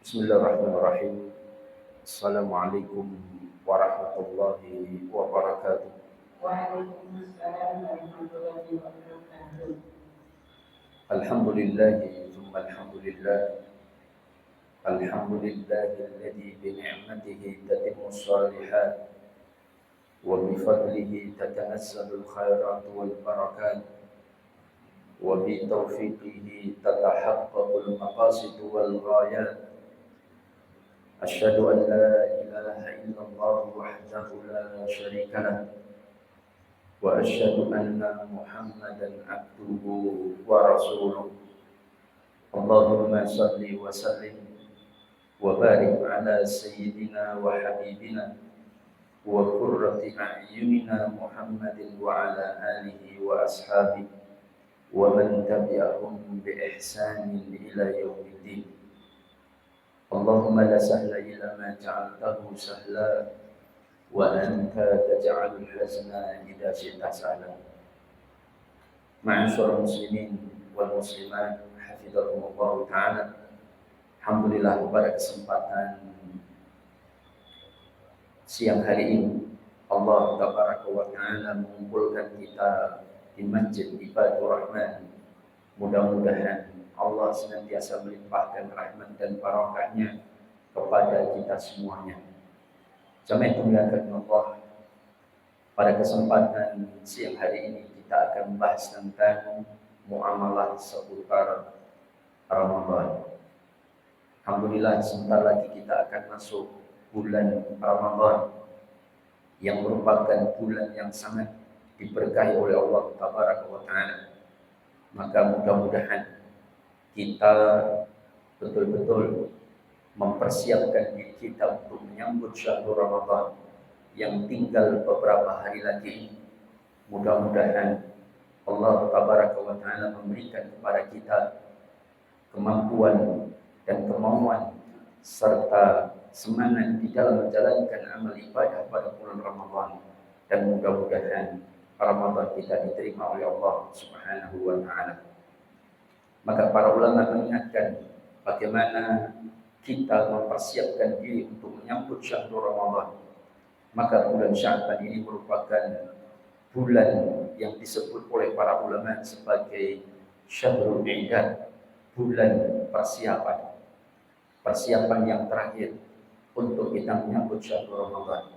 Bismillahirrahmanirrahim. Assalamualaikum warahmatullahi wabarakatuh. Waalaikumsalam warahmatullahi wabarakatuh. Alhamdulillahi thumma alhamdulillah. Alhamdulillahi alladhi bi ni'matihi tatimmu shalihat wa bi fadlihi tatanazzalu al-khairat wal barakat wa bi tawfiqihi tatahaqqaqu al-maqasid wal ghayat. Asyhadu an la ilaha illallah wahdahu la syarika lah wa asyhadu anna Muhammadan abduhu wa rasuluh. Allahumma salli wa sallim wa barik ala sayyidina wa habibina wa qurrati a'yunina Muhammadin wa ala alihi wa ashabihi wa man tabi'ahum bi ihsanin ila yaumiddin. Allahumma la sahla illa ma ja'altahu sahla wa anta taj'alul hazna idza syi'ta sahla. Ma'asyiral muslimin wal muslimat, hafizakumullah taala. Alhamdulillah, pada kesempatan siang hari ini Allah tabaraka wa taala mengumpulkan kita di Masjid Ibadur Rahman. Mudah-mudahan Allah senantiasa melimpahkan rahmat dan barakahnya kepada kita semuanya. Jamaah dimuliakan Allah, pada kesempatan siang hari ini kita akan membahas tentang muamalah seputar Ramadan. Alhamdulillah, sebentar lagi kita akan masuk bulan Ramadan yang merupakan bulan yang sangat diberkahi oleh Allah Tabaraka wa Ta'ala. Maka mudah-mudahan kita betul-betul mempersiapkan diri kita untuk menyambut syahrul Ramadan yang tinggal beberapa hari lagi. Mudah-mudahan Allah Tabaraka wa Ta'ala memberikan kepada kita kemampuan dan kemauan serta semangat di dalam menjalankan amal ibadah pada bulan Ramadan, dan mudah-mudahan Ramadan kita diterima oleh Allah Subhanahu wa Ta'ala. Maka para ulama mengingatkan bagaimana kita mempersiapkan diri untuk menyambut syahrul Ramadan. Maka bulan Sya'ban ini merupakan bulan yang disebut oleh para ulama sebagai syahrul i'dad, bulan persiapan. Persiapan yang terakhir untuk kita menyambut syahrul Ramadan.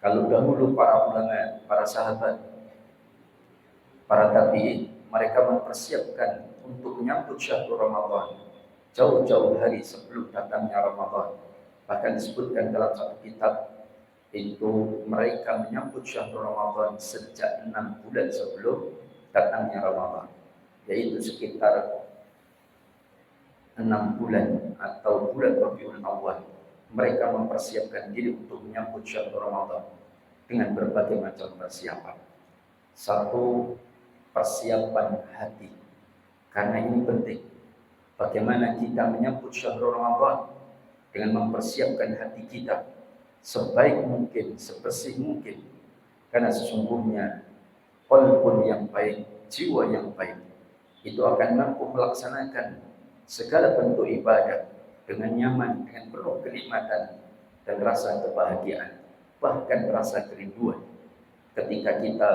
Kalau dahulu para ulama, para sahabat, para tabi'in, mereka mempersiapkan untuk menyambut syahrul Ramadan jauh-jauh hari sebelum datangnya Ramadan. Bahkan disebutkan dalam satu kitab itu mereka menyambut syahrul Ramadan sejak 6 bulan sebelum datangnya Ramadan, yaitu sekitar 6 bulan atau bulan Rabiul Awal. Mereka mempersiapkan diri untuk menyambut syahrul Ramadan dengan berbagai macam persiapan. Satu, persiapan hati. Karena ini penting. Bagaimana kita menyambut syahrul Ramadan dengan mempersiapkan hati kita sebaik mungkin, sebersih mungkin. Karena sesungguhnya qalbun yang baik, jiwa yang baik, itu akan mampu melaksanakan segala bentuk ibadah dengan nyaman, dengan penuh kenikmatan dan rasa kebahagiaan, bahkan rasa kerinduan ketika kita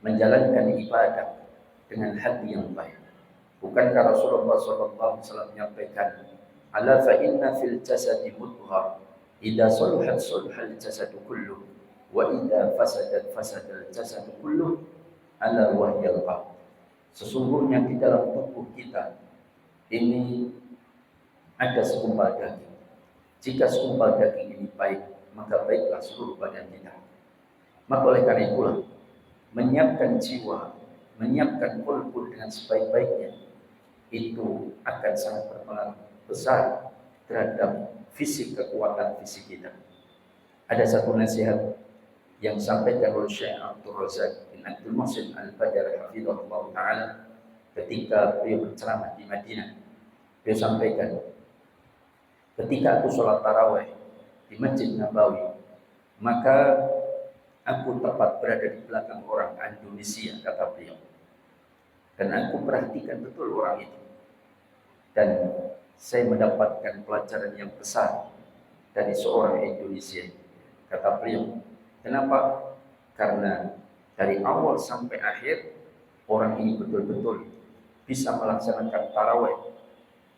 menjalankan ibadah dengan hati yang baik. Bukankah Rasulullah SAW menyampaikan, ala fa inna fil jasadi mudghah, idza saluhat saluhal jasadu kulluh, wa idza fasadat fasadal jasadu kulluh, ala wahyal qalb. Sesungguhnya di dalam tubuh kita ini ada segumpal daging. Jika segumpal daging ini baik, maka baiklah seluruh badan kita. Maka oleh karena itulah, menyiapkan jiwa, menyiapkan qalbu dengan sebaik-baiknya, itu akan sangat berpengaruh besar terhadap fisik, kekuatan fisik kita. Ada satu nasihat yang disampaikan oleh Syekh Abdul Razak bin Abdul Muhsin Al-Badr hafizahullah ta'ala ketika beliau berceramah di Madinah. Beliau sampaikan, ketika aku sholat tarawih di Masjid Nabawi, maka aku tepat berada di belakang orang Indonesia, kata beliau. Dan aku perhatikan betul orang itu. Dan saya mendapatkan pelajaran yang besar dari seorang Indonesia. Kata beliau, kenapa? Karena dari awal sampai akhir orang ini betul-betul bisa melaksanakan tarawih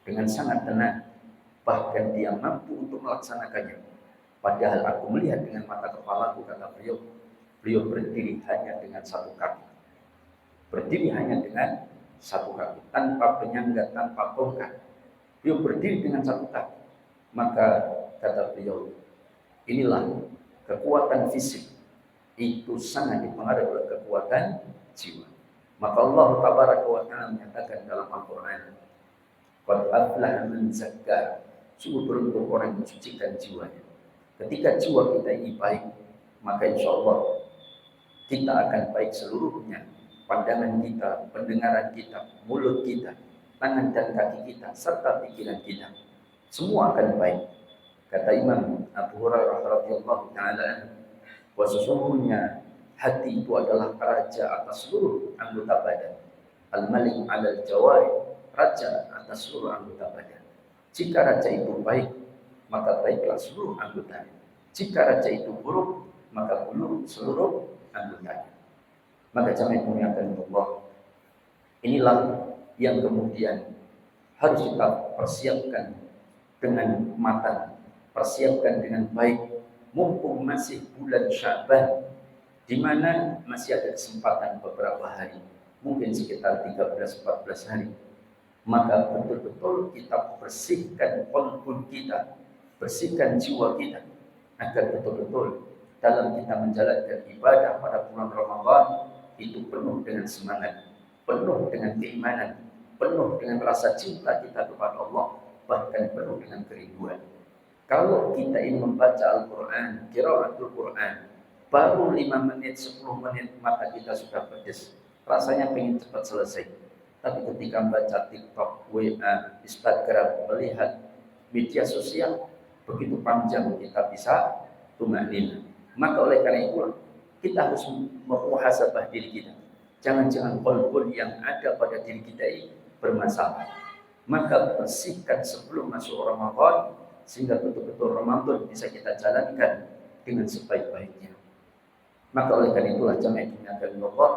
dengan sangat tenang. Bahkan dia mampu untuk melaksanakannya. Padahal aku melihat dengan mata kepalaku, kata beliau, beliau berdiri hanya dengan satu kaki. Berdiri hanya dengan satu kaki, tanpa penyangga, tanpa tongkat. Beliau berdiri dengan satu kaki. Maka kata beliau, inilah kekuatan fisik itu sangat dipengaruhi oleh kekuatan jiwa. Maka Allah Tabaraka wa Ta'ala menyatakan dalam Al-Quran, qad aflaha man zakka, sungguh beruntung orang yang mensucikan jiwanya. Ketika jiwa kita ini baik, maka insya Allah kita akan baik seluruhnya. Pandangan kita, pendengaran kita, mulut kita, tangan dan kaki kita, serta pikiran kita, semua akan baik. Kata Imam Abu Hurairah radhiyallahu taala, sesungguhnya hati itu adalah raja atas seluruh anggota badan. Al-Malik 'alal jawari, raja atas seluruh anggota badan. Jika raja itu baik, maka baiklah seluruh anggotanya. Jika raja itu buruk, maka buruk seluruh anggotanya. Maka jamaah dimuliakan Allah, inilah yang kemudian harus kita persiapkan dengan matang, persiapkan dengan baik, mumpung masih bulan Sya'ban, di mana masih ada kesempatan beberapa hari, mungkin sekitar 13-14 hari. Maka betul-betul kita bersihkan qalbun kita, bersihkan jiwa kita, agar betul-betul dalam kita menjalankan ibadah pada bulan Ramadan itu penuh dengan semangat, penuh dengan keimanan, penuh dengan rasa cinta kita kepada Allah, bahkan penuh dengan kerinduan. Kalau kita ingin membaca Al-Quran, qiraatul Quran, baru 5 menit, 10 menit mata kita sudah pedes, rasanya pengen cepat selesai. Tapi ketika membaca TikTok, WA, Instagram, melihat media sosial, begitu panjang kita bisa tumanin. Maka oleh karena itulah kita harus memuhasabah diri kita. Jangan-jangan qalbun yang ada pada diri kita ini bermasalah. Maka bersihkan sebelum masuk Ramadan, sehingga betul-betul Ramadan bisa kita jalankan dengan sebaik-baiknya. Maka oleh karena itulah jamaah dimuliakan Allah,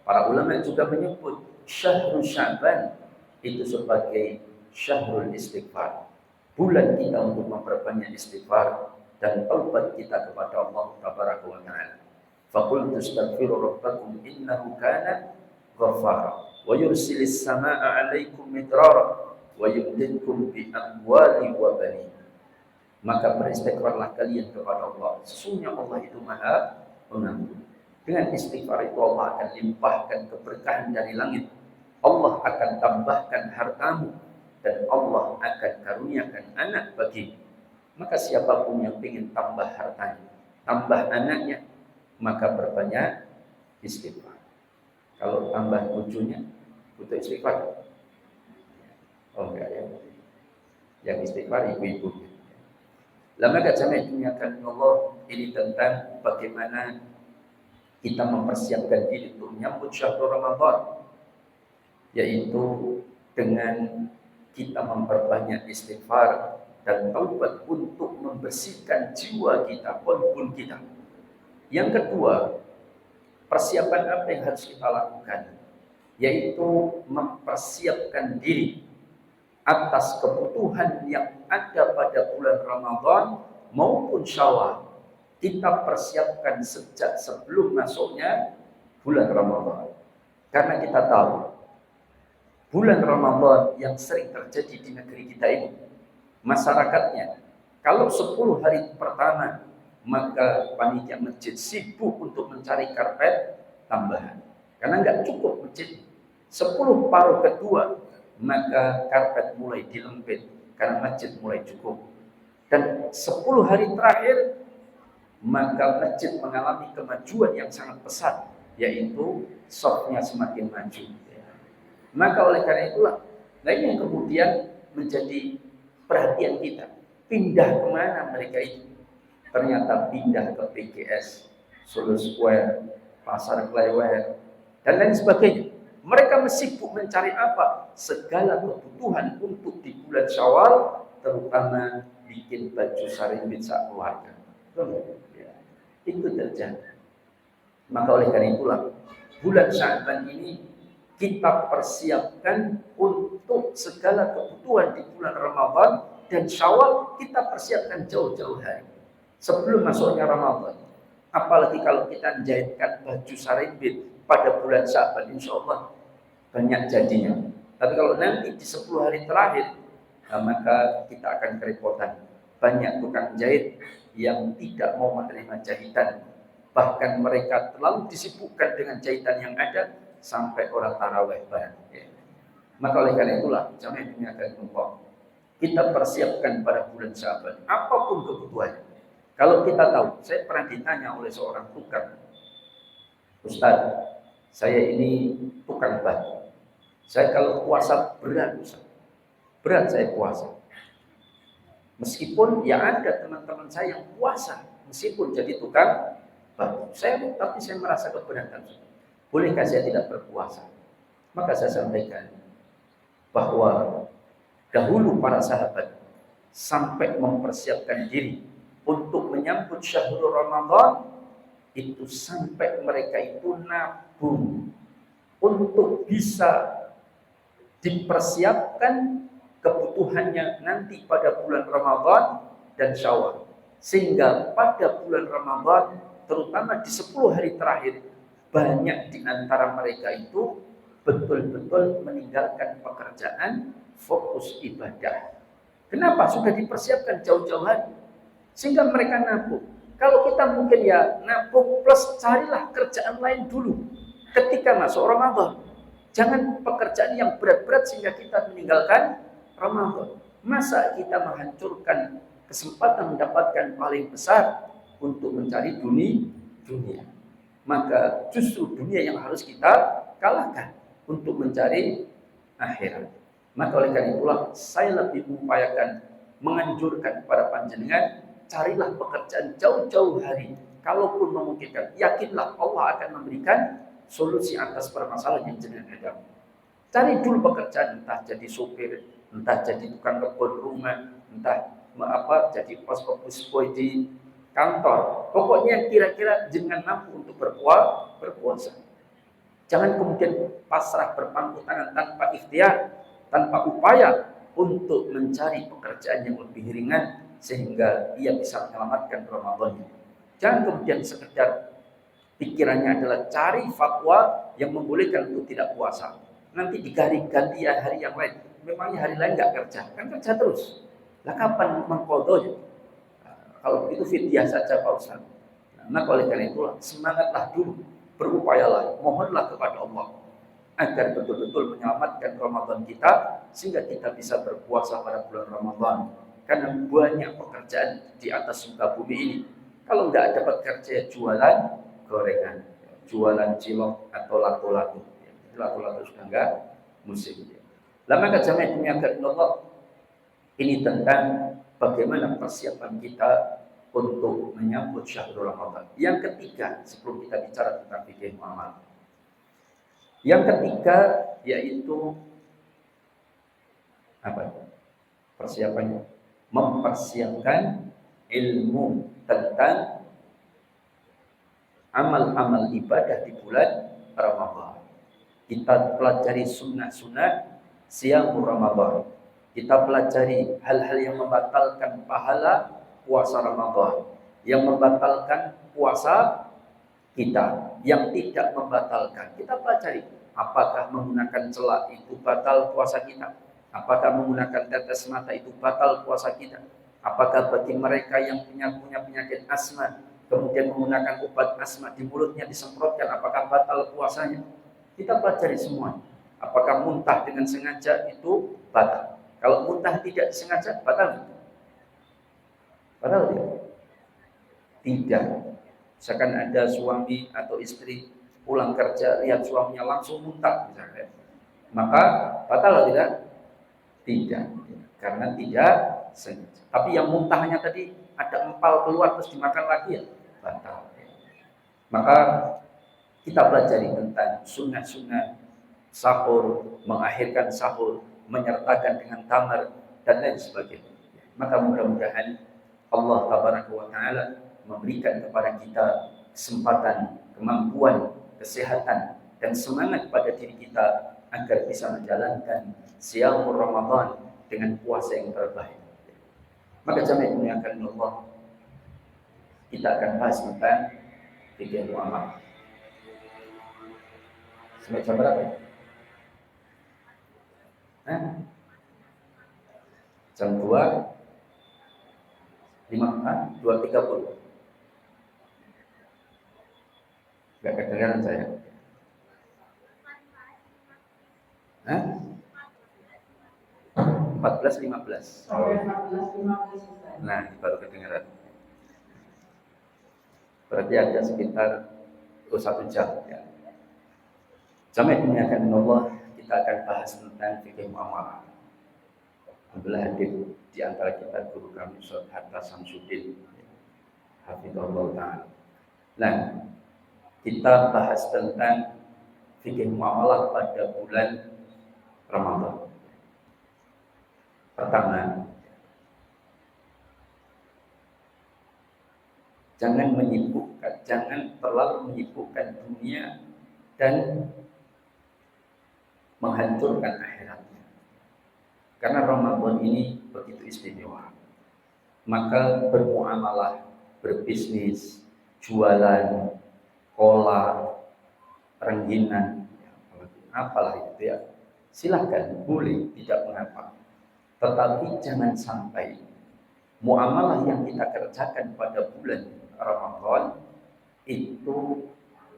para ulama juga menyebut Syahrul Sya'ban itu sebagai Syahrul Istighfar, bulan kita untuk memperbanyak istighfar dan taubat kita kepada Allah Tabaraka wa Ta'ala. Faqultu astaghfiru rabbakum innahu kana ghaffara wa yursilis samaa'a 'alaikum midrara wa yumdidkum bi amwali wa banin. Maka beristighfarlah kalian kepada Allah, sesungguhnya Allah itu Maha Pengampun. Dengan istighfar itu Allah akan limpahkan keberkahan dari langit, Allah akan tambahkan hartamu, dan Allah akan karuniakan anak bagimu. Maka siapapun yang ingin tambah hartanya, tambah anaknya, maka perbanyak istighfar. Kalau tambah cucunya, butuh istighfar? Oh enggak ya. Yang istighfar ibu-ibunya. Lama jamaah dimuliakan Allah, ini tentang bagaimana kita mempersiapkan diri untuk menyambut syahrul Ramadan, yaitu dengan kita memperbanyak istighfar dan taubat untuk membersihkan jiwa kita, qalbun kita. Yang kedua, persiapan apa yang harus kita lakukan? Yaitu mempersiapkan diri atas kebutuhan yang ada pada bulan Ramadan maupun Syawal. Kita persiapkan sejak sebelum masuknya bulan Ramadan. Karena kita tahu bulan Ramadan yang sering terjadi di negeri kita ini, masyarakatnya kalau 10 hari pertama, maka panitia masjid sibuk untuk mencari karpet tambahan. Karena nggak cukup masjid. 10 paruh kedua, maka karpet mulai dilempit karena masjid mulai cukup. Dan 10 hari terakhir, maka masjid mengalami kemajuan yang sangat pesat, yaitu shofnya semakin maju. Maka oleh karena itulah, nah ini yang kemudian menjadi perhatian kita. Pindah kemana mereka itu? Ternyata pindah ke PGS, Solo Square, Pasar Klewer, dan lain sebagainya. Mereka sibuk mencari apa? Segala kebutuhan untuk di bulan Syawal, terutama bikin baju sarimbit sak keluarga. Ya, itu terjadi. Maka oleh karena itulah bulan Sya'ban ini kita persiapkan untuk segala kebutuhan di bulan Ramadan, dan Syawal kita persiapkan jauh-jauh hari sebelum masuknya Ramadan. Apalagi kalau kita menjahitkan baju sarimbit pada bulan Sya'ban, insya Allah banyak jadinya. Tapi kalau nanti di 10 hari terakhir, maka kita akan kerepotan. Banyak tukang jahit yang tidak mau menerima jahitan. Bahkan mereka terlalu disibukkan dengan jahitan yang ada sampai orang tarawih bareng. Ya. Maka oleh karena itulah, jamaah yang dimuliakan Allah, kita persiapkan pada bulan Sya'ban apapun kebutuhannya. Kalau kita tahu, saya pernah ditanya oleh seorang tukang, Ustaz, saya ini tukang batu. Saya kalau puasa berat, Ustaz. Berat saya puasa. Meskipun ya ada teman-teman saya yang puasa, meskipun jadi tukang batu. Tapi saya merasa keberatan. Bolehkah saya tidak berpuasa? Maka saya sampaikan bahwa dahulu para sahabat sampai mempersiapkan diri untuk menyambut syahrul Ramadan, itu sampai mereka itu nabung untuk bisa dipersiapkan kebutuhannya nanti pada bulan Ramadan dan Syawal. Sehingga pada bulan Ramadan, terutama di 10 hari terakhir, banyak di antara mereka itu betul-betul meninggalkan pekerjaan, fokus ibadah. Kenapa? Sudah dipersiapkan jauh-jauh hari. Sehingga mereka nabung. Kalau kita mungkin ya nabung plus carilah kerjaan lain dulu ketika masuk Ramadan. Jangan pekerjaan yang berat-berat sehingga kita meninggalkan Ramadan. Masa kita menghancurkan kesempatan mendapatkan paling besar untuk mencari dunia. Maka justru dunia yang harus kita kalahkan untuk mencari akhirat. Maka oleh karena itulah saya lebih mengupayakan, menganjurkan kepada panjenengan, carilah pekerjaan jauh-jauh hari. Kalaupun memungkinkan, yakinlah Allah akan memberikan solusi atas permasalahan yang jenengan hadapi. Cari dulu pekerjaan, entah jadi sopir, entah jadi tukang kebun rumah, entah jadi pos boy di kantor. Pokoknya kira-kira jenengan mampu untuk berpuasa. Jangan kemudian pasrah berpangku tangan tanpa ikhtiar, tanpa upaya untuk mencari pekerjaan yang lebih ringan sehingga ia bisa menyelamatkan Ramadannya. Jangan kemudian sekedar pikirannya adalah cari fatwa yang membolehkan untuk tidak puasa. Nanti diganti hari yang lain. Memangnya hari lain nggak kerja? Kan kerja terus. Lah kapan mengkodonya? Kalau begitu fidyah saja Pak Ustaz. Nah, oleh karena itulah semangatlah dulu, berupayalah, mohonlah kepada Allah agar betul-betul menyelamatkan Ramadan kita sehingga kita bisa berpuasa pada bulan Ramadan. Karena banyak pekerjaan di atas muka bumi ini. Kalau nggak dapat kerja, jualan gorengan, jualan cilok atau lato-lato. Lato-lato sudah nggak musim. Lama jamaah dimuliakan Allah, ini tentang bagaimana persiapan kita untuk menyambut syahrul Ramadan. Yang ketiga, sebelum kita bicara tentang fikih muamalah, yang ketiga yaitu apa? Persiapannya mempersiapkan ilmu tentang amal-amal ibadah di bulan Ramadan. Kita pelajari sunnah-sunnah siang Ramadan. Kita pelajari hal-hal yang membatalkan pahala puasa Ramadan, yang membatalkan puasa kita, yang tidak membatalkan. Kita pelajari apakah menggunakan celak itu batal puasa kita, apakah menggunakan tetes mata itu batal puasa kita, apakah bagi mereka yang punya penyakit asma kemudian menggunakan obat asma di mulutnya disemprotkan, apakah batal puasanya. Kita pelajari semua. Apakah muntah dengan sengaja itu batal? Kalau muntah tidak disengaja, batal? Batal tidak? Tidak. Misalkan ada suami atau istri pulang kerja, lihat suaminya langsung muntah misalnya, maka batal tidak? Tidak. Karena tidak sengaja. Tapi yang muntahnya tadi ada empal keluar terus dimakan lagi, ya batal. Maka kita pelajari tentang sunnah-sunnah sahur, mengakhirkan sahur, menyertakan dengan tamar dan lain sebagainya. Maka mudah-mudahan Allah Taala memberikan kepada kita kesempatan, kemampuan, kesehatan dan semangat pada diri kita agar bisa menjalankan siam Ramadan dengan puasa yang terbaik. Maka jamaah ini akan Allah, kita akan bahas tentang fikih muamalah. Sampai jam berapa? Jam 2.30. Gak kedengaran saya. 14.15. Nah, baru kedengaran. Berarti ada sekitar 1 jam ya. Jamaah ini akan Allah, kita akan bahas tentang fikih muamalah. Alhamdulillah hadir di antara kita guru kami Ustaz Hatta Samsudin hafizahullah ta'ala. Nah, kita bahas tentang fikih muamalah pada bulan Ramadan. Pertama, jangan terlalu menyibukkan dunia dan menghancurkan akhiratnya. Karena Ramadan ini begitu istimewa. Maka bermuamalah, berbisnis, jualan, kola, rengginan, apalah itu ya, silakan, boleh, tidak mengapa. Tetapi jangan sampai muamalah yang kita kerjakan pada bulan Ramadan itu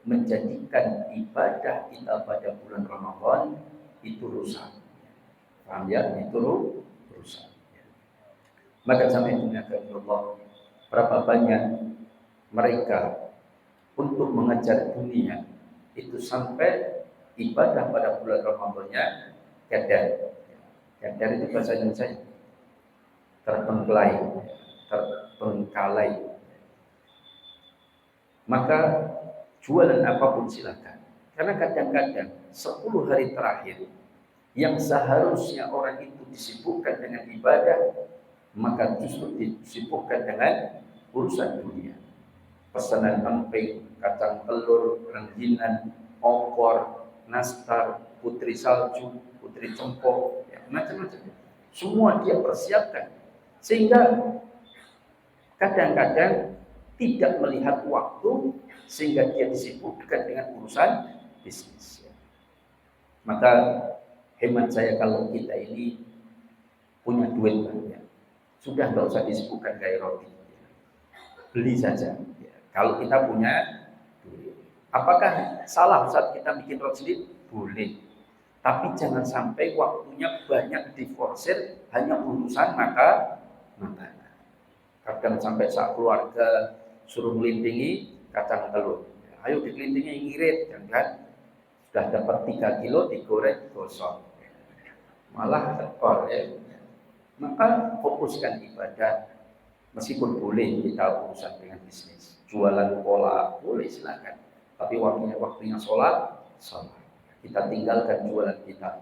menjadikan ibadah kita pada bulan Ramadan itu rusak. Paham ya? Itu rusak. Maka sampai dunia Allah, berapa banyak mereka untuk mengejar dunia itu sampai ibadah pada bulan Ramadannya kadar. Kadar itu bahasa Indonesia terpengkalai. Maka jualan apapun silakan. Karena kadang-kadang 10 hari terakhir yang seharusnya orang itu disibukkan dengan ibadah, maka justru disibukkan dengan urusan dunia. Pesanan emping, kacang telur, rengginan, opor, nastar, putri salju, putri cempok, ya, macam-macam. Semua dia persiapkan. Sehingga kadang-kadang tidak melihat waktu, sehingga dia disibukkan dengan urusan bisnis. Maka hemat saya, kalau kita ini punya duit banyak, sudah nggak usah disibukkan kayak roti, beli saja. Kalau kita punya duit, apakah salah saat kita bikin roti sendiri? Boleh, tapi jangan sampai waktunya banyak diforsir hanya urusan makanan. Kadang sampai saat keluarga suruh melintingi kacang telur, ayo dikelintingi ngirit, kan? Sudah dapat 3 kilo digoreng gosong, malah tekor ya. Maka fokuskan ibadah. Meskipun boleh kita urusan dengan bisnis, jualan pola boleh silakan, tapi waktunya sholat. Kita tinggalkan jualan kita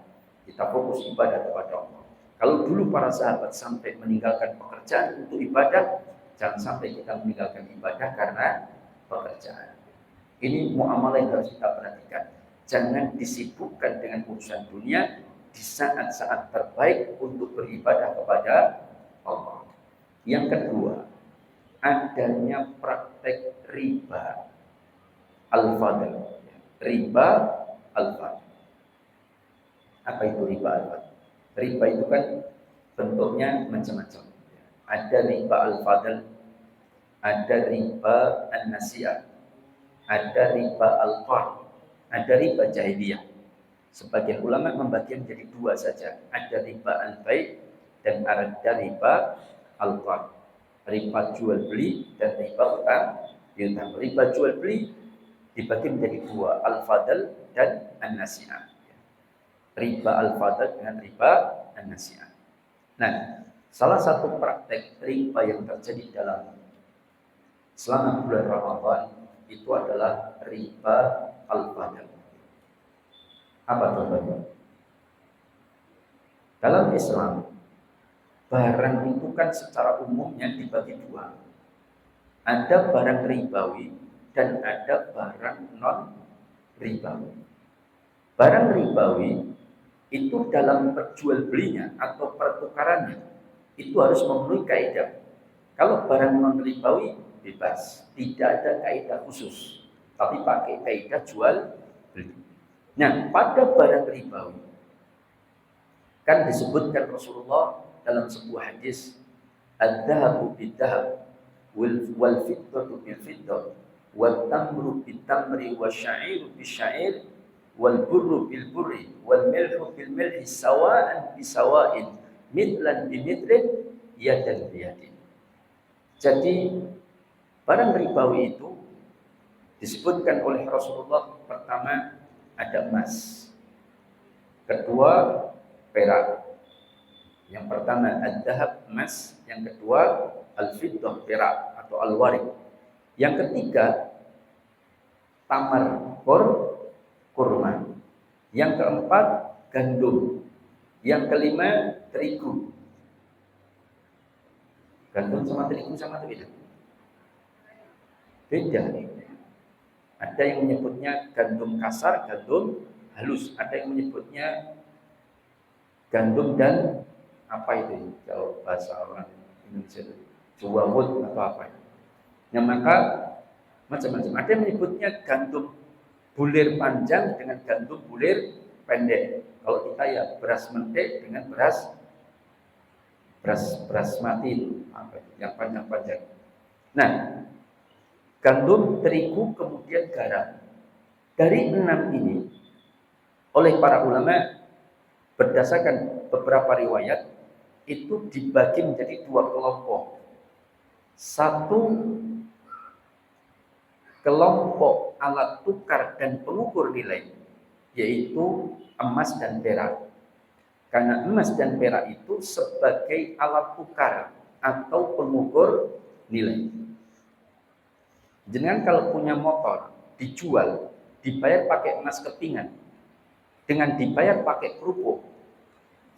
fokus ibadah kepada Allah. Kalau dulu para sahabat sampai meninggalkan pekerjaan untuk ibadah, jangan sampai kita meninggalkan ibadah karena pekerjaan. Ini muamalah yang harus kita perhatikan. Jangan disibukkan dengan urusan dunia di saat-saat terbaik untuk beribadah kepada Allah. Yang kedua, adanya praktek riba al-fadl. Riba al-fadl. Apa itu riba al-fadl? Riba itu kan bentuknya macam-macam. Ada riba al-fadl, ada riba an-nasiyah, ada riba al-qard, ada riba jahiliyah. Sebagian ulama membagi menjadi 2 saja. Ada riba al-bai' dan ada riba al-qard. Riba jual beli dan riba utang piutang. Riba jual beli dibagi menjadi 2, al-fadl dan an-nasi'ah. Riba al-fadl dengan riba an-nasi'ah. Nah, salah satu praktek riba yang terjadi selama bulan Ramadan itu adalah riba al-fadl. Apa contohnya? Dalam Islam, barang itu kan secara umumnya dibagi dua. Ada barang ribawi dan ada barang non ribawi. Barang ribawi itu dalam perjual belinya atau pertukarannya itu harus memenuhi kaidah. Kalau barang non ribawi bebas, tidak ada kaidah khusus, tapi pakai kaidah jual beli. Nah, pada barang ribawi kan disebutkan Rasulullah dalam sebuah hadis, "Adz-dzahabu bid-dzahab wal fiddatu bil fiddah wal tamru bit tamri wasya'iru bisya'ir wal burru bil burri wal milhu bil milhi sawa'an bi sawa'in mithlan bi mithlin yadan bi yadin." Jadi barang ribawi itu disebutkan oleh Rasulullah, pertama ada emas, kedua perak. Yang pertama ad-dahab, emas, yang kedua al-fiddah, perak atau al-warik. Yang ketiga tamar, kurma. Yang keempat gandum. Yang kelima terigu. Gandum sama terigu sama itu beda. Beda. Ada yang menyebutnya gandum kasar, gandum halus. Ada yang menyebutnya gandum dan apa itu kalau bahasa orang Indonesia itu juwawut atau apa. Yang maka macam-macam. Ada yang menyebutnya gandum bulir panjang dengan gandum bulir pendek. Kalau kita ya beras mentik dengan beras mati itu, yang panjang-panjang. Nah, gandum, terigu, kemudian garam. Dari 6 ini, oleh para ulama berdasarkan beberapa riwayat itu dibagi menjadi 2 kelompok. Satu kelompok alat tukar dan pengukur nilai, yaitu emas dan perak. Karena emas dan perak itu sebagai alat tukar atau pengukur nilai. Jangan kalau punya motor dijual, dibayar pakai emas kepingan, dengan dibayar pakai kerupuk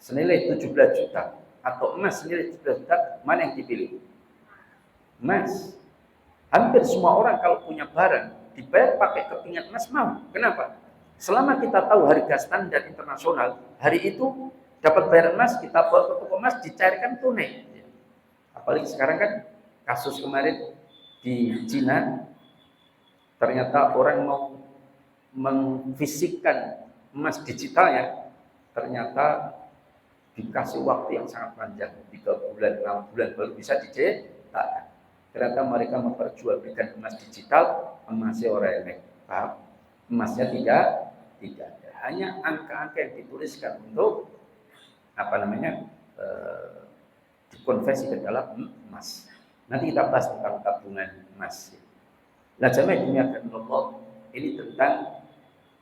senilai 17 juta atau emas senilai 17 juta, mana yang dipilih? Emas. Hampir semua orang kalau punya barang dibayar pakai kepingan emas mau. Kenapa? Selama kita tahu harga standar internasional, hari itu dapat bayar emas, kita bawa ke toko emas, dicairkan tunai. Apalagi sekarang kan kasus kemarin di Cina, ternyata orang mau memfisikkan emas digitalnya, ternyata dikasih waktu yang sangat panjang, 3 bulan, 6 bulan baru bisa dicetak. Ternyata mereka memperjualbelikan emas digital, emasnya orang elek, paham? Emasnya tidak ada, hanya angka-angka yang dituliskan untuk dikonversi ke dalam emas. Nanti kita bahas tentang tabungan emas. Nah, jamaah dimuliakan Allah, ini tentang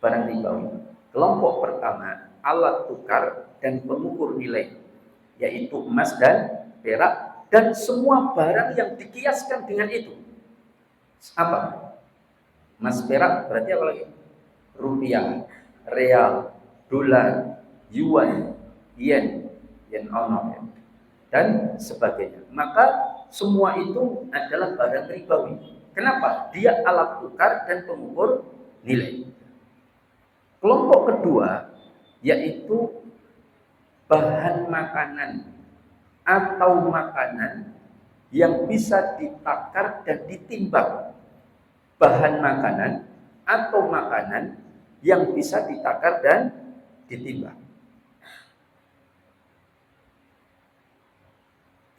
barang ribawi. Kelompok pertama, alat tukar dan pengukur nilai, yaitu emas dan perak dan semua barang yang dikiaskan dengan itu. Apa? Emas, perak berarti apa lagi? Rupiah, real, dolar, yuan, yen ono, dan sebagainya. Maka semua itu adalah barang ribawi. Kenapa? Dia alat tukar dan pengukur nilai. Kelompok kedua yaitu bahan makanan atau makanan yang bisa ditakar dan ditimbang. Bahan makanan atau makanan yang bisa ditakar dan ditimbang.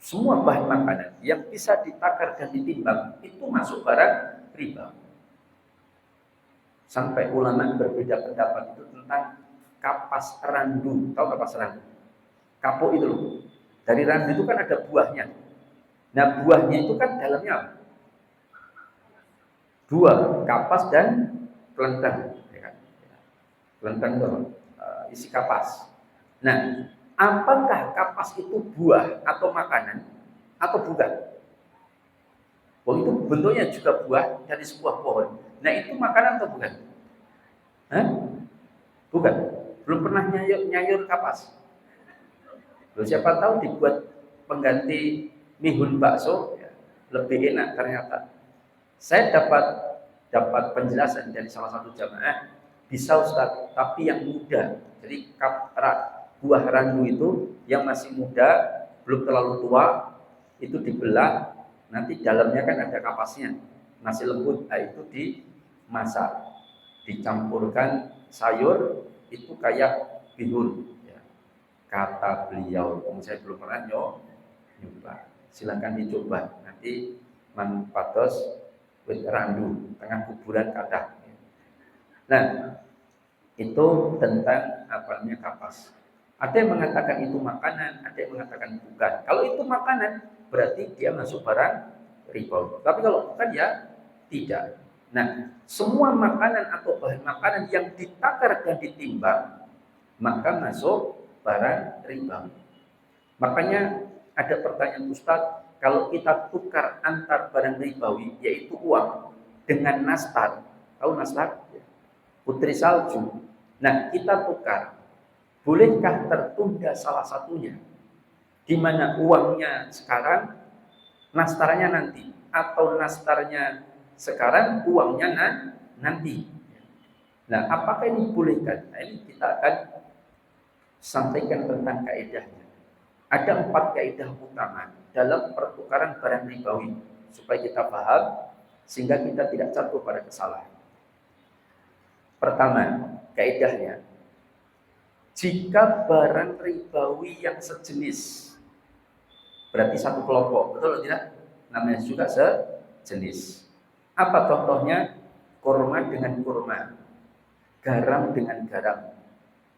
Semua bahan makanan yang bisa ditakar dan ditimbang itu masuk barang riba. Sampai ulama berbeda pendapat itu tentang kapas randu. Tahu kapas randu? Kapuk itu loh. Dari randu itu kan ada buahnya. Nah, buahnya itu kan dalamnya apa? 2, kapas dan kelenteng, ya kan? Kelenteng itu isi kapas. Nah, apakah kapas itu buah atau makanan atau bukan? Oh, itu bentuknya juga buah dari sebuah pohon. Nah, itu makanan atau bukan? Hah? Bukan. belum pernah nyayur kapas. Loh, siapa tahu dibuat pengganti mihun bakso ya, lebih enak ternyata. Saya dapat penjelasan dari salah satu jamaah, bisa Ustaz, tapi yang muda. Jadi buah randu itu yang masih muda, belum terlalu tua, itu dibelah, nanti dalamnya kan ada kapasnya, masih lembut, nah itu dimasak, dicampurkan sayur, itu kayak bihun. Ya. Kata beliau, saya belum pernah nyoba, silakan dicoba. Nanti manfatos wit randu tengah kuburan kadah. Nah, itu tentang apa namanya kapas. Ada yang mengatakan itu makanan, ada yang mengatakan bukan. Kalau itu makanan, berarti dia masuk barang riba. Tapi kalau bukan ya tidak. Nah, semua makanan atau bahan makanan yang ditakar dan ditimbang, maka masuk barang riba. Makanya ada pertanyaan Ustaz, kalau kita tukar antar barang ribawi, yaitu uang, dengan nastar, tahu nastar? Putri salju. Nah, kita tukar. Bolehkah tertunda salah satunya? Di mana uangnya sekarang, nastarnya nanti. Atau nastarnya sekarang, uangnya nanti. Nah, apakah ini bolehkan? Nah, ini kita akan sampaikan tentang kaedahnya. Ada 4 kaedah utama dalam pertukaran barang ribawi. Supaya kita paham, sehingga kita tidak jatuh pada kesalahan. Pertama, kaedahnya, jika barang ribawi yang sejenis, berarti satu kelompok, betul atau tidak? Namanya juga sejenis. Apa contohnya? Kurma dengan kurma, garam dengan garam,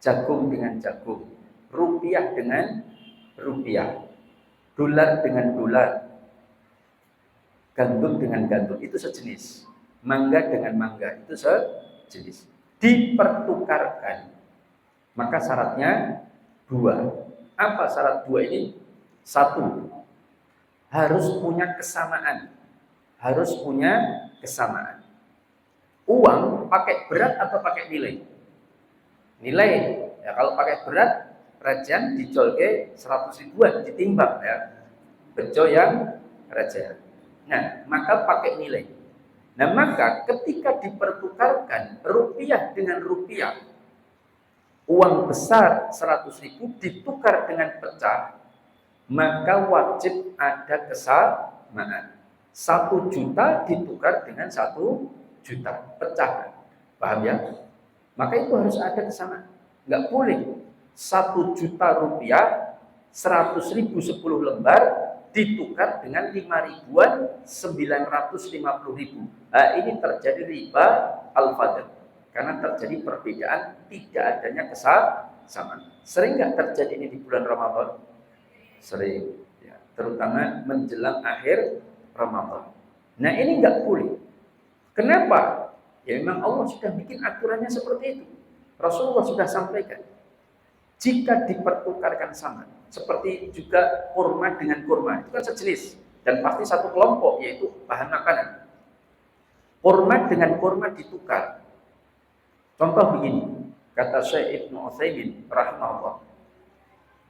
jagung dengan jagung, rupiah dengan rupiah, dolar dengan dolar, gandum dengan gandum, itu sejenis. Mangga dengan mangga, itu sejenis. Dipertukarkan. Maka syaratnya 2. Apa syarat 2 ini? 1, harus punya kesamaan. Harus punya kesamaan. Uang pakai berat atau pakai nilai? Nilai. Ya, kalau pakai berat, rajan dijual ke 100 ribuan, ditimbang ya. Bejo yang raja. Nah, maka pakai nilai. Nah, maka ketika dipertukarkan rupiah dengan rupiah, uang besar 100 ribu ditukar dengan pecah, maka wajib ada kesamaan. 1 juta ditukar dengan 1 juta, pecah. Paham ya? Maka itu harus ada kesamaan. Nggak boleh 1 juta rupiah, 100 ribu 10 lembar, ditukar dengan 5 ribuan 950 ribu. Nah, ini terjadi riba al-fadl. Karena terjadi perbedaan, tidak adanya kesamaan. Sering nggak terjadi ini di bulan Ramadan? Sering, ya, terutama menjelang akhir Ramadan. Nah, ini nggak boleh. Kenapa? Ya memang Allah sudah bikin aturannya seperti itu. Rasulullah sudah sampaikan. Jika dipertukarkan sama, seperti juga kurma dengan kurma, itu kan sejenis dan pasti satu kelompok, yaitu bahan makanan. Kurma dengan kurma ditukar. Contoh begini, kata Syekh Ibnu Utsaimin rahimahullah.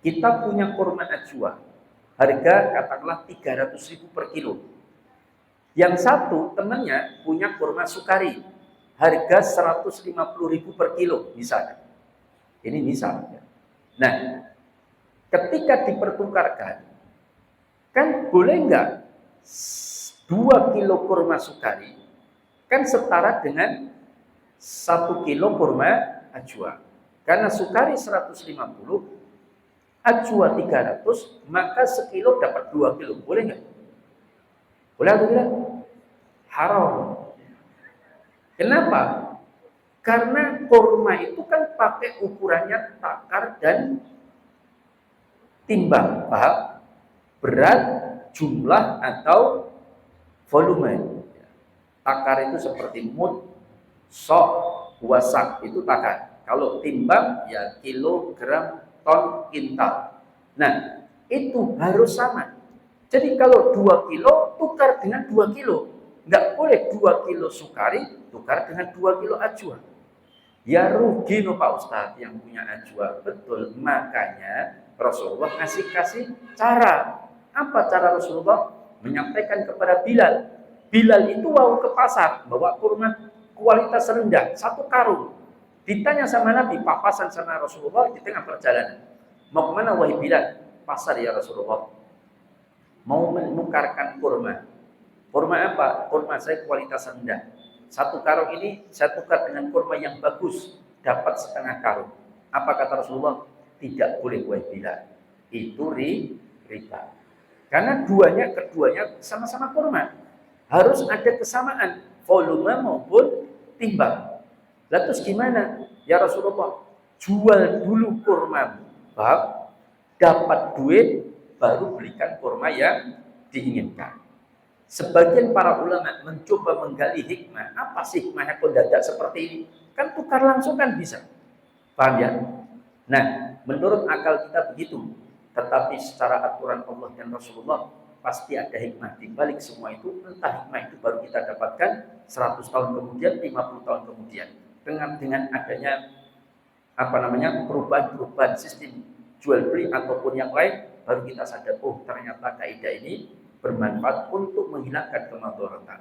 Kita punya kurma ajwa, harga katakanlah 300 ribu per kilo. Yang satu temannya punya kurma sukari, harga 150 ribu per kilo misalnya. Ini misalnya. Nah, ketika dipertukarkan, kan boleh nggak 2 kilo kurma sukari kan setara dengan 1 kilo kurma ajwa. Karena sukari 150, ajwa 300, maka sekilo dapat 2 kilo. Boleh nggak? Boleh atau tidak? Haram. Kenapa? Karena kurma itu kan pakai ukurannya takar dan timbang, paham? Berat, jumlah atau volume. Takar itu seperti mud, sok, wasak, itu takar. Kalau timbang ya kilogram, ton, kintal. Nah, itu harus sama. Jadi kalau 2 kilo tukar dengan 2 kilo. Nggak boleh 2 kilo sukari tukar dengan 2 kilo ajwa. Ya rugi no Pak Ustadz yang punya ajwa. Betul, makanya Rasulullah kasih cara. Apa cara Rasulullah? Menyampaikan kepada Bilal. Bilal itu mau ke pasar, bawa kurma kualitas rendah, 1 karung. Ditanya sama Nabi, papasan sama Rasulullah di tengah perjalanan. Mau kemana wahai Bilal? Pasar ya Rasulullah. Mau menukarkan kurma. Kurma apa? Kurma saya kualitas rendah. 1 karung ini saya tukar dengan kurma yang bagus, dapat 1/2 karung. Apa kata Rasulullah? Tidak boleh wahai Bilal. Itu riba. Karena keduanya sama-sama kurma. Harus ada kesamaan volume maupun timbang. Lalu terus gimana? Ya Rasulullah, jual dulu kurma, dapat duit, baru belikan kurma yang diinginkan. Sebagian para ulama mencoba menggali hikmah. Apa sih hikmahnya kok dadak seperti ini? Kan tukar langsung kan bisa. Paham ya? Nah, menurut akal kita begitu. Tetapi secara aturan Allah dan Rasulullah pasti ada hikmah di balik semua itu. Entah hikmah itu baru kita dapatkan 100 tahun kemudian, 50 tahun kemudian. Dengan adanya perubahan sistem jual beli ataupun yang lain, baru kita sadar, oh ternyata kaidah ini bermanfaat untuk menghilangkan kemadaratan.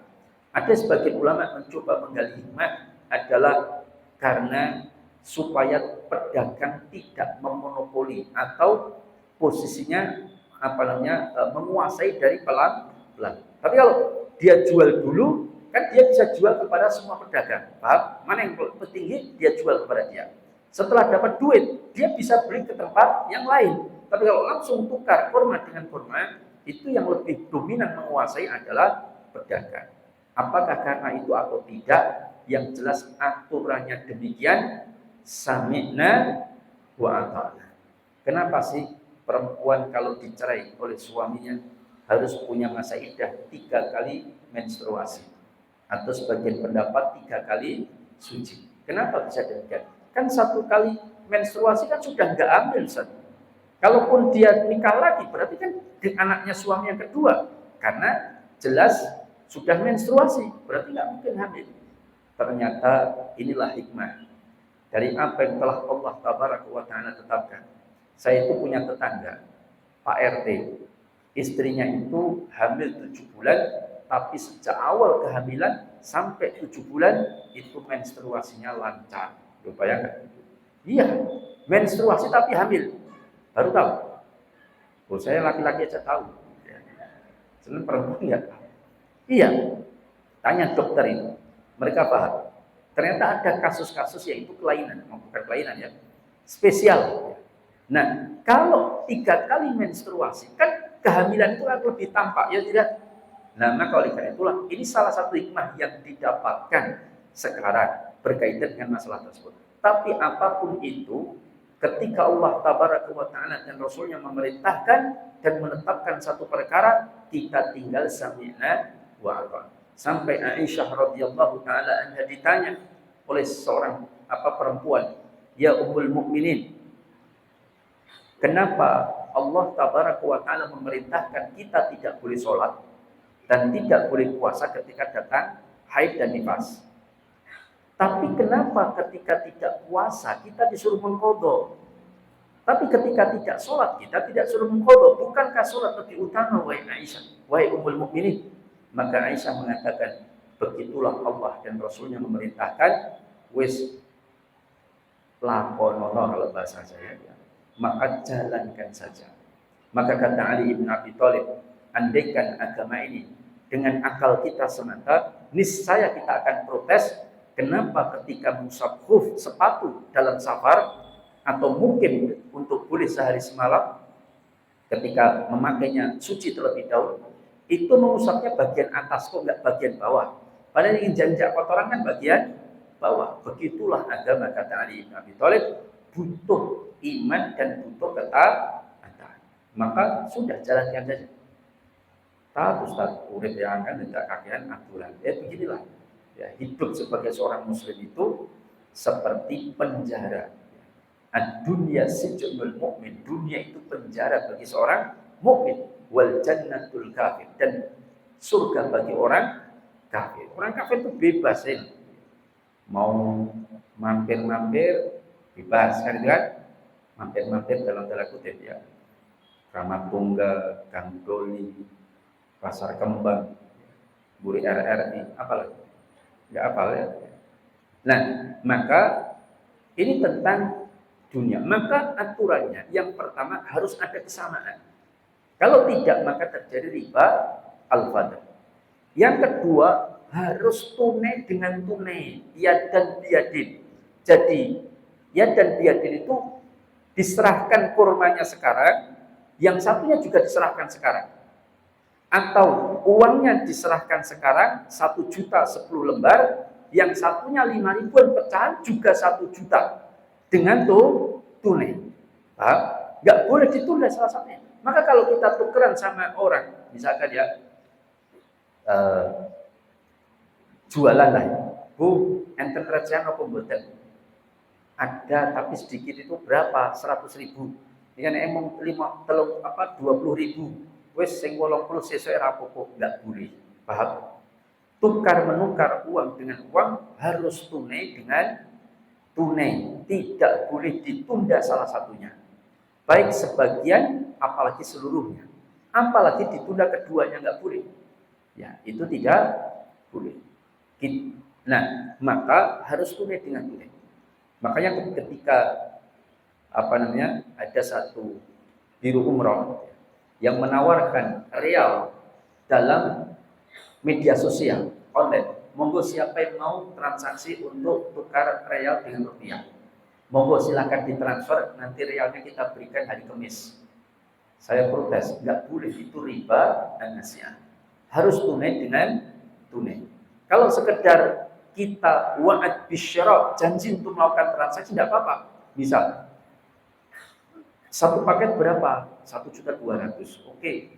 Ada sebagian ulama mencoba menggali hikmah adalah karena supaya pedagang tidak memonopoli atau posisinya menguasai dari pelan-pelan. Tapi kalau dia jual dulu, kan dia bisa jual kepada semua pedagang. Paham? Mana yang tinggi dia jual kepada dia. Setelah dapat duit, dia bisa beli ke tempat yang lain. Tapi kalau langsung tukar kurma dengan kurma, itu yang lebih dominan menguasai adalah pedagang. Apakah karena itu atau tidak? Yang jelas aturannya demikian. Sami'na wa ata'na. Kenapa sih perempuan kalau dicerai oleh suaminya harus punya masa iddah 3 kali menstruasi? Atau sebagian pendapat 3 kali suci. Kenapa bisa demikian? Kan 1 kali menstruasi kan sudah nggak hamil, Ustaz. Kalaupun dia nikah lagi, berarti kan anaknya suami yang kedua. Karena jelas sudah menstruasi, berarti nggak mungkin hamil. Ternyata inilah hikmah dari apa yang telah Allah Tabaraka wa Ta'ala tetapkan. Saya itu punya tetangga, Pak RT. Istrinya itu hamil 7 bulan, tapi sejak awal kehamilan sampai 7 bulan itu menstruasinya lancar. Coba bayangkan. Iya, menstruasi tapi hamil. Baru tahu. Oh, saya laki-laki aja tahu. Sebenarnya perempuan nggak tahu. Iya, tanya dokter itu. Mereka paham. Ternyata ada kasus-kasus yaitu kelainan, bukan kelainan ya, spesial. Nah, kalau 3 kali menstruasi, kan kehamilan itu akan lebih tampak, ya tidak? Nah, maka oleh karena itulah, ini salah satu hikmah yang didapatkan sekarang berkaitan dengan masalah tersebut. Tapi apapun itu, ketika Allah Tabaraka wa Ta'ala dan Rasulnya memerintahkan dan menetapkan satu perkara, kita tinggal sami'na wa ata'na. Sampai Aisyah radhiyallahu taala anha ditanya oleh seorang perempuan, "Ya Ummul Mukminin, kenapa Allah Tabaraka wa Ta'ala memerintahkan kita tidak boleh sholat dan tidak boleh puasa ketika datang haid dan nifas? Tapi kenapa ketika tidak puasa kita disuruh mengqadha? Tapi ketika tidak sholat kita tidak suruh mengqadha. Bukankah sholat lebih utama wahai Aisyah, wahai Ummul Mukminin?" Maka Aisyah mengatakan, begitulah Allah dan Rasulnya memerintahkan, wis lakonono kalau bahasa saya, ya, maka jalankan saja. Maka kata Ali bin Abi Thalib, andaikan agama ini dengan akal kita semata, niscaya kita akan protes. Kenapa ketika mengusap khuf sepatu dalam safar atau mungkin untuk boleh sehari semalam, ketika memakainya suci terlebih dahulu, itu mengusapnya bagian atas kok nggak bagian bawah. Padahal ingin janjak kotoran kan bagian bawah. Begitulah agama kata Ali bin Abi Thalib, butuh iman dan butuh ketaatan. Maka sudah jalankan saja. Ustaz, urip yang kan tidak kakean aturan. Beginilah. Ya, hidup sebagai seorang muslim itu seperti penjara. Ad-dunya sijnul mukmin. Dunia itu penjara bagi seorang mukmin. Wal jannatul kafir, dan surga bagi orang kafir. Orang kafir itu bebas ya. mau mampir-mampir bebas kan itu kan, mampir-mampir dalam tanda kutip ya, Kramat Tunggal, Gang Doli, Pasar Kembang, Buri RRI, apalagi nggak apal ya. Nah, maka ini tentang dunia. Maka aturannya yang pertama harus ada kesamaan. Kalau tidak maka terjadi riba al-fadl. Yang kedua harus tunai dengan tunai, yad dan biyadin. Jadi yad dan biyadin itu diserahkan kurmanya sekarang, yang satunya juga diserahkan sekarang. Atau uangnya diserahkan sekarang 1 juta 10 lembar, yang satunya 5 ribuan pecahan juga 1 juta dengan tunai. Paham? Nggak boleh ditunda salah satunya. Maka kalau kita tukeran sama orang, misalkan ya jualan lah, Bu, enten recehan apa mboten? Ada tapi sedikit itu berapa? 100.000. Ini kan emang 20.000. Wes sing 80 sesuk ora apa-apa, enggak boleh. Paham? Tukar menukar uang dengan uang harus tunai dengan tunai, tidak boleh ditunda salah satunya. Baik sebagian, apalagi seluruhnya. Apalagi ditunda keduanya enggak boleh. Ya, itu tidak boleh. Nah, maka harus tunai dengan tunai. Makanya ketika ada satu biro umroh yang menawarkan real dalam media sosial online, monggo siapa yang mau transaksi untuk tukar real dengan rupiah, monggo silakan ditransfer, nanti realnya kita berikan hari Kamis. Saya protes, nggak boleh, itu riba dan nasiah. Harus tunai dengan tunai. Kalau sekedar kita wa'ad bisyara, janji untuk melakukan transaksi, tidak apa-apa. Misal satu paket berapa? 1.200.000. Oke.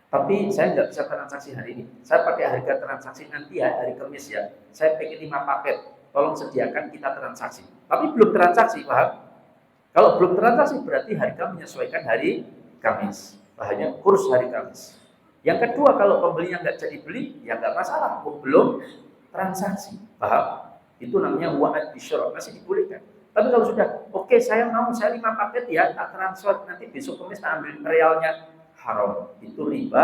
Tapi saya nggak bisa transaksi hari ini. Saya pakai harga transaksi nanti ya, hari Kamis ya. Saya pengen 5 paket. Tolong sediakan kita transaksi. Tapi belum transaksi, paham? Kalau belum transaksi berarti harga menyesuaikan hari Kamis. Bahannya kurs hari Kamis. Yang kedua, kalau pembelinya nggak jadi beli, ya nggak masalah. Belum transaksi, paham? Itu namanya wa'ad bisyara, masih dibolehkan. Tapi kalau sudah, oke, saya 5 paket ya, tak transfer, nanti besok Kamis tak ambil realnya, haram. Itu riba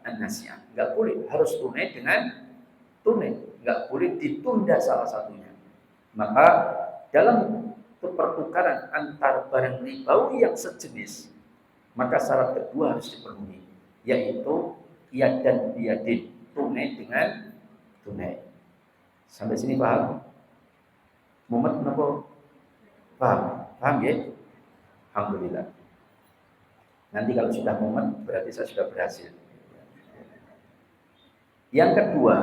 an-nasiah. Nggak boleh, harus tunai dengan tunai. Nggak boleh ditunda salah satunya. Maka dalam pertukaran antar barang ribawi yang sejenis, maka syarat kedua harus dipenuhi, yaitu yad dan biyadin, tunai dengan tunai. Sampai sini paham? Mumet kenapa? Paham? Paham ya? Alhamdulillah. Nanti kalau sudah mumet berarti saya sudah berhasil. Yang kedua,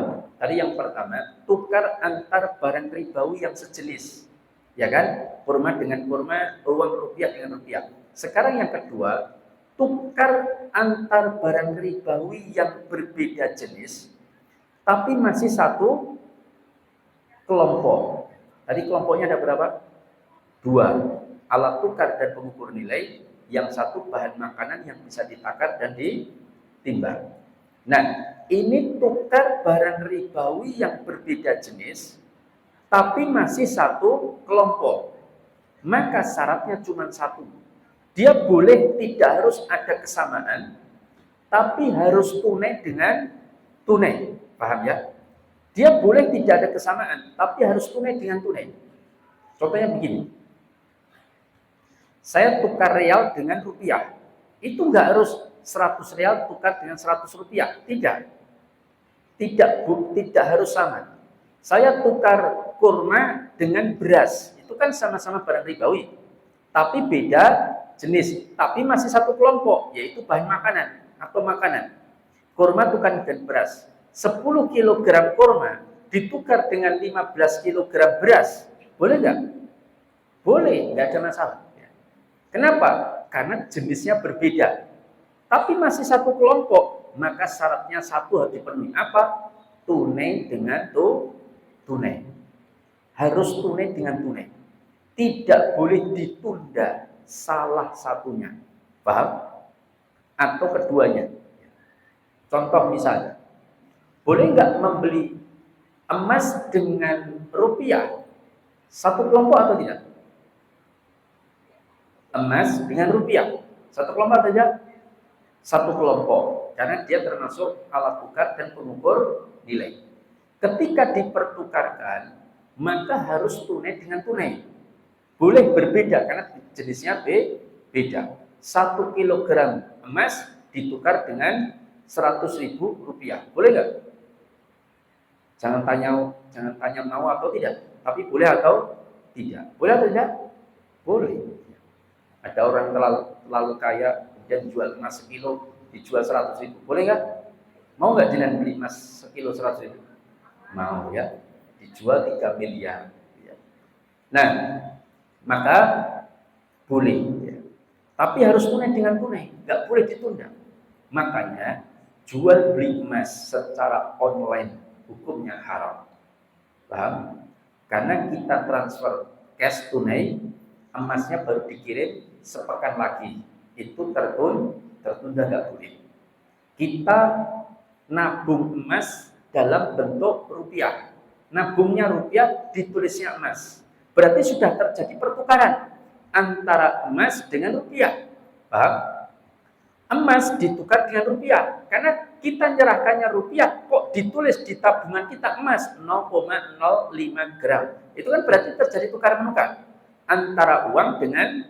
tadi yang pertama, tukar antar barang ribawi yang sejenis. Ya kan? Kurma dengan kurma, uang rupiah dengan rupiah. Sekarang yang kedua, tukar antar barang ribawi yang berbeda jenis, tapi masih satu kelompok. Tadi kelompoknya ada berapa? 2. Alat tukar dan pengukur nilai. Yang satu bahan makanan yang bisa ditakar dan ditimbang. Nah, ini tukar barang ribawi yang berbeda jenis, tapi masih satu kelompok. Maka syaratnya cuma satu. Dia boleh tidak harus ada kesamaan, tapi harus tunai dengan tunai. Paham ya? Dia boleh tidak ada kesamaan, tapi harus tunai dengan tunai. Contohnya begini. Saya tukar real dengan rupiah. Itu nggak harus 100 real tukar dengan 100 rupiah. Tidak. Tidak harus sama. Saya tukar kurma dengan beras. Itu kan sama-sama barang ribawi. Tapi beda jenis. Tapi masih satu kelompok, yaitu bahan makanan atau makanan. Kurma tukar dengan beras. 10 kg kurma ditukar dengan 15 kg beras. Boleh nggak? Boleh, nggak ada masalah. Kenapa? Karena jenisnya berbeda. Tapi masih satu kelompok, maka syaratnya satu harus dipenuhi. Apa? Tunai dengan tunai. Harus tunai dengan tunai. Tidak boleh ditunda salah satunya. Paham? Atau keduanya. Contoh misalnya, boleh nggak membeli Emas dengan rupiah satu kelompok atau tidak? Emas dengan rupiah satu kelompok atau tidak? Satu kelompok, karena dia termasuk alat tukar dan pengukur nilai. Ketika dipertukarkan, maka harus tunai dengan tunai. Boleh berbeda karena jenisnya beda. 1 kilogram emas ditukar dengan 100.000 rupiah. Boleh nggak? Jangan tanya mau atau tidak, tapi boleh atau tidak. Boleh atau tidak? Boleh. Ada orang terlalu kaya dan jual emas sekilo dijual 100.000. Boleh nggak? Mau nggak jenengan beli emas sekilo 100.000? Mau ya. Dijual 3 miliar. Nah, maka boleh. Ya. Tapi harus tunai dengan tunai, nggak boleh ditunda. Makanya jual beli emas secara online hukumnya haram. Paham? Karena kita transfer cash tunai, emasnya baru dikirim sepekan lagi. Itu tertunda nggak boleh. Kita nabung emas dalam bentuk rupiah. Nabungnya rupiah, ditulisnya emas. Berarti sudah terjadi pertukaran antara emas dengan rupiah. Paham? Emas ditukar dengan rupiah. Karena kita nyerahkannya rupiah, kok ditulis di tabungan kita emas 0,05 gram. Itu kan berarti terjadi tukar menukar antara uang dengan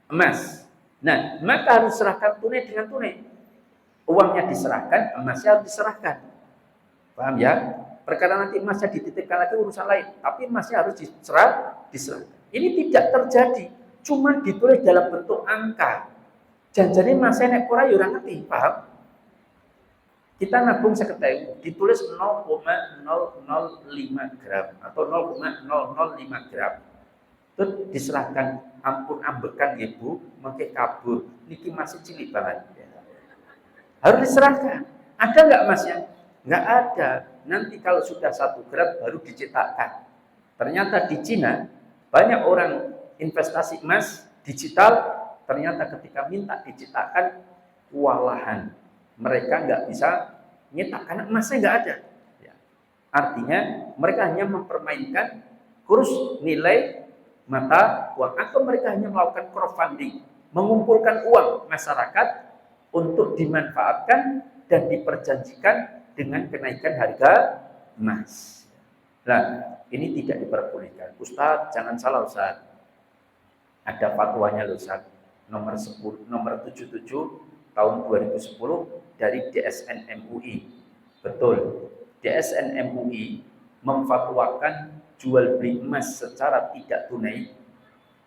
emas. Nah, maka harus serahkan tunai dengan tunai. Uangnya diserahkan, emasnya harus diserahkan. Paham ya? Perkara nanti emasnya dititipkan lagi urusan lain, tapi emasnya harus diserahkan. Ini tidak terjadi, cuma ditulis dalam bentuk angka. Janjane masnya nek ora ya ora ngerti, paham? Kita nabung 50.000, ditulis 0,005 gram atau 0,005 gram. Terus diserahkan, ampun ambekan ibu, mengke kabur, niki masih cilik banget. Harus diserahkan. Ada nggak emasnya? Nggak ada. Nanti kalau sudah 1 gram baru dicetakkan. Ternyata di Cina banyak orang investasi emas digital, ternyata ketika minta dicetakkan kewalahan. Mereka nggak bisa nyetak karena emasnya nggak ada. Artinya mereka hanya mempermainkan kurs nilai mata uang, atau mereka hanya melakukan crowdfunding, mengumpulkan uang masyarakat untuk dimanfaatkan dan diperjanjikan dengan kenaikan harga emas. Nah, ini tidak diperbolehkan. Ustaz, jangan salah Ustaz. Ada fatwanya loh Ustaz. Nomor 77 tahun 2010 dari DSN MUI. Betul. DSN MUI memfatwakan jual beli emas secara tidak tunai